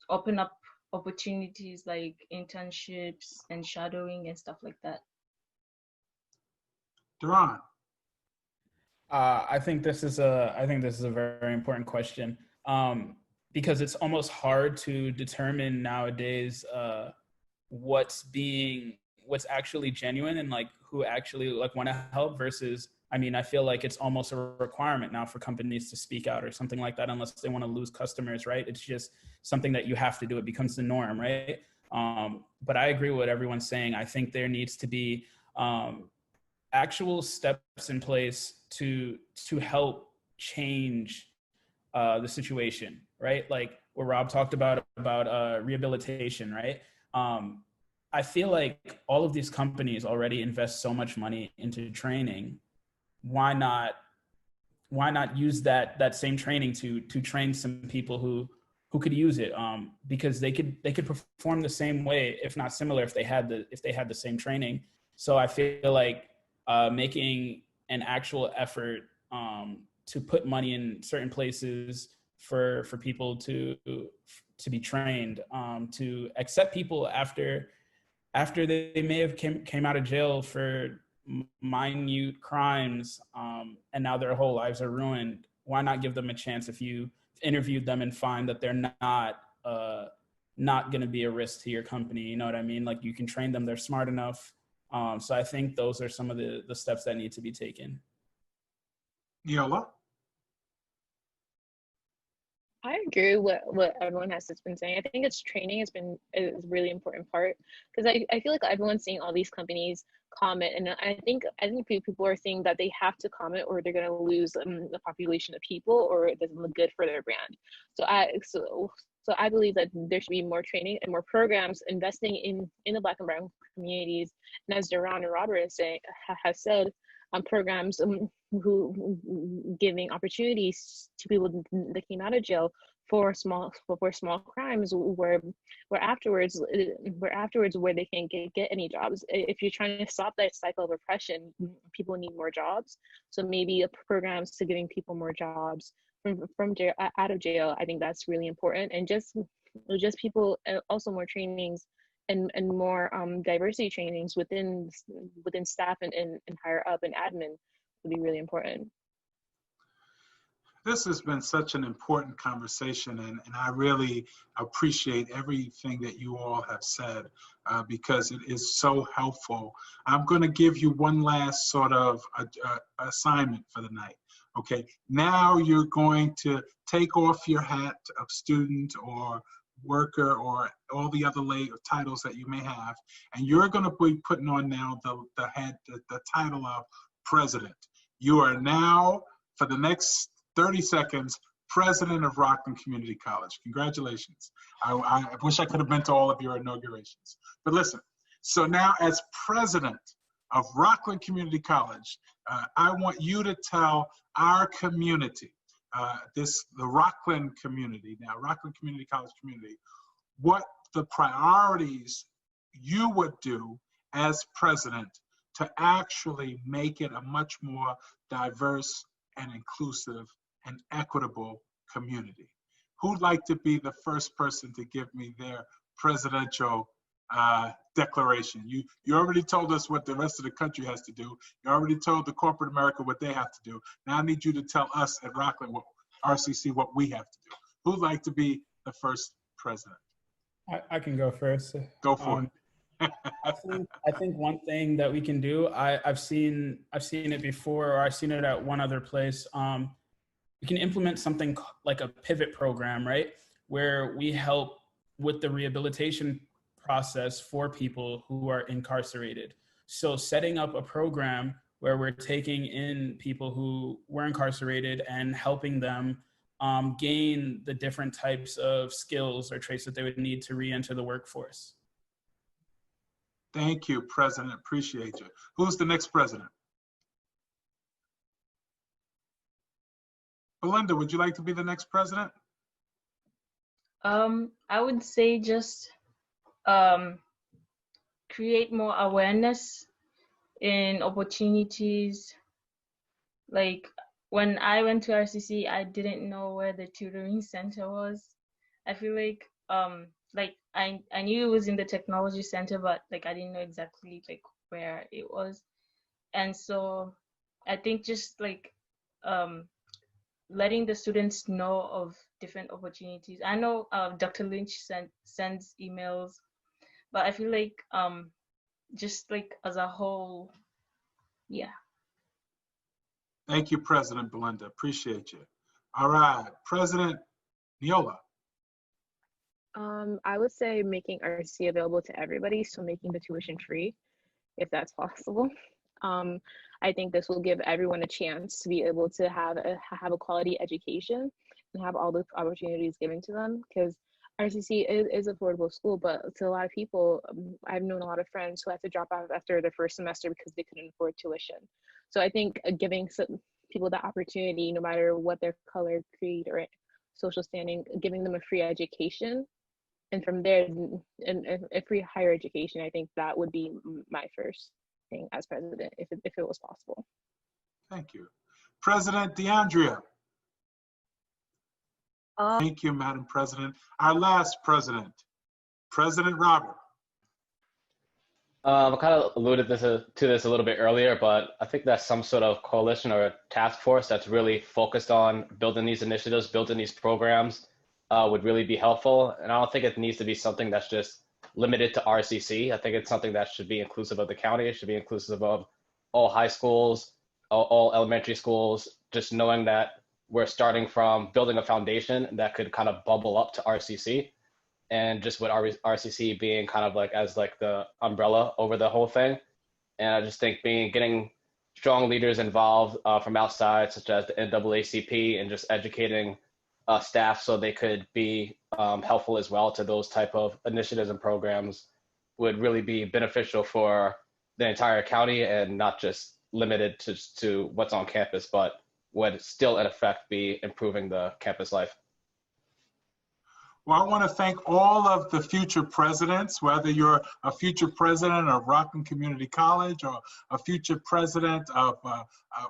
open up opportunities like internships and shadowing and stuff like that. Duran? I think this is a very important question, because it's almost hard to determine nowadays what's actually genuine and like who actually like want to help versus, I mean, I feel like it's almost a requirement now for companies to speak out or something like that, unless they want to lose customers, right? It's just something that you have to do. It becomes the norm, right? But I agree with what everyone's saying. I think there needs to be actual steps in place to help change the situation, right? Like what Rob talked about rehabilitation, right? I feel like all of these companies already invest so much money into training. Why not use that same training to train some people who could use it, because they could perform the same way, if not similar, if they had the same training. So I feel like making an actual effort to put money in certain places for people to be trained, to accept people after they may have came out of jail for minute crimes, and now their whole lives are ruined. Why not give them a chance if you interviewed them and find that they're not going to be a risk to your company? You know what I mean? Like you can train them, they're smart enough. So I think those are some of the steps that need to be taken. Yola? I agree with what everyone has been saying. I think it's training is a really important part, because I feel like everyone's seeing all these companies comment, and I think people are saying that they have to comment or they're going to lose the population of people, or it doesn't look good for their brand. So I believe that there should be more training and more programs investing in the Black and Brown communities, and as Duran and Robert have said, programs who giving opportunities to people that came out of jail for small crimes, where afterwards where they can't get any jobs. If you're trying to stop that cycle of oppression, people need more jobs. So maybe programs to giving people more jobs from jail, out of jail. I think that's really important, and just people, also more trainings and more diversity trainings within staff and higher up and admin would be really important. This has been such an important conversation, and I really appreciate everything that you all have said, because it is so helpful. I'm going to give you one last sort of assignment for the night. Okay, now you're going to take off your hat of student or worker or all the other titles that you may have, and you're going to be putting on now the title of president. You are now, for the next 30 seconds, president of Rockland Community College. Congratulations. I wish I could have been to all of your inaugurations. But listen, so now as president of Rockland Community College, I want you to tell our community, the Rockland community, now Rockland Community College community, what the priorities you would do as president to actually make it a much more diverse and inclusive and equitable community? Who'd like to be the first person to give me their presidential declaration? You already told us what the rest of the country has to do. You already told the corporate America what they have to do. Now I need you to tell us at Rockland RCC what we have to do. Who'd like to be the first president? I can go first. Go for it. I think one thing that we can do, I've seen it before, or I've seen it at one other place. We can implement something like a pivot program, right? Where we help with the rehabilitation process for people who are incarcerated. So setting up a program where we're taking in people who were incarcerated and helping them gain the different types of skills or traits that they would need to re-enter the workforce. Thank you, President. Appreciate you. Who's the next president? Belinda, would you like to be the next president? I would say just create more awareness in opportunities. Like when I went to RCC, I didn't know where the tutoring center was. I feel like I knew it was in the technology center, but like I didn't know exactly like where it was. And so I think just like letting the students know of different opportunities. I know Dr. Lynch sends emails, but I feel like just like as a whole, yeah. Thank you, President Belinda. Appreciate you. All right, President Neola. I would say making RC available to everybody, so making the tuition free, if that's possible. I think this will give everyone a chance to be able to have a quality education and have all the opportunities given to them, because RCC is affordable school, but to a lot of people, I've known a lot of friends who had to drop out after their first semester because they couldn't afford tuition. So I think giving some people the opportunity, no matter what their color, creed, or social standing, giving them a free education, and from there, and a free higher education, I think that would be my first thing as president, if it was possible. Thank you. President DeAndrea. Thank you, Madam President. Our last president, President Robert. I kind of alluded to this a little bit earlier, but I think that some sort of coalition or a task force that's really focused on building these initiatives, building these programs would really be helpful. And I don't think it needs to be something that's just limited to RCC. I think it's something that should be inclusive of the county. It should be inclusive of all high schools, all elementary schools, just knowing that we're starting from building a foundation that could kind of bubble up to RCC. And just with RCC being kind of like as like the umbrella over the whole thing. And I just think getting strong leaders involved from outside, such as the NAACP, and just educating staff so they could be helpful as well to those type of initiatives and programs would really be beneficial for the entire county, and not just limited to what's on campus, but would still in effect be improving the campus life. Well, I want to thank all of the future presidents, whether you're a future president of Rockland Community College or a future president of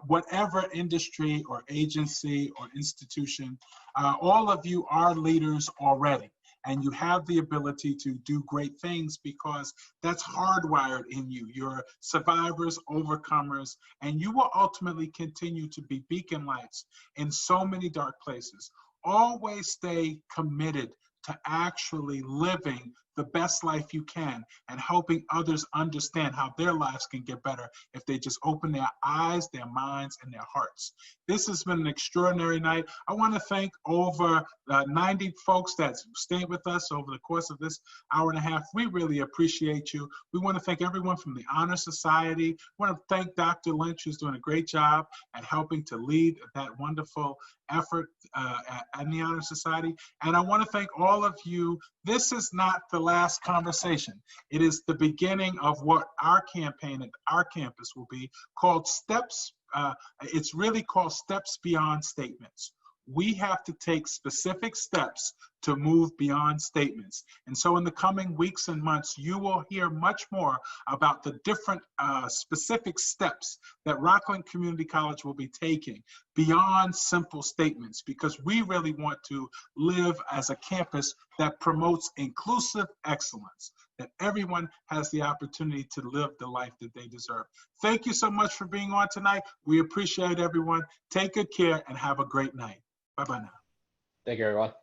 whatever industry or agency or institution. All of you are leaders already, and you have the ability to do great things because that's hardwired in you. You're survivors, overcomers, and you will ultimately continue to be beacon lights in so many dark places. Always stay committed to actually living the best life you can and helping others understand how their lives can get better if they just open their eyes, their minds, and their hearts. This has been an extraordinary night. I want to thank over 90 folks that stayed with us over the course of this hour and a half. We really appreciate you. We want to thank everyone from the Honor Society. We want to thank Dr. Lynch, who's doing a great job at helping to lead that wonderful effort at the Honor Society. And I want to thank all of you. This is not the last conversation. It is the beginning of what our campaign at our campus will be called Steps. It's really called Steps Beyond Statements. we have to take specific steps to move beyond statements. And so in the coming weeks and months, you will hear much more about the different specific steps that Rockland Community College will be taking beyond simple statements, because we really want to live as a campus that promotes inclusive excellence, that everyone has the opportunity to live the life that they deserve. Thank you so much for being on tonight. We appreciate everyone. Take good care and have a great night. Bye-bye now. Thank you, everyone.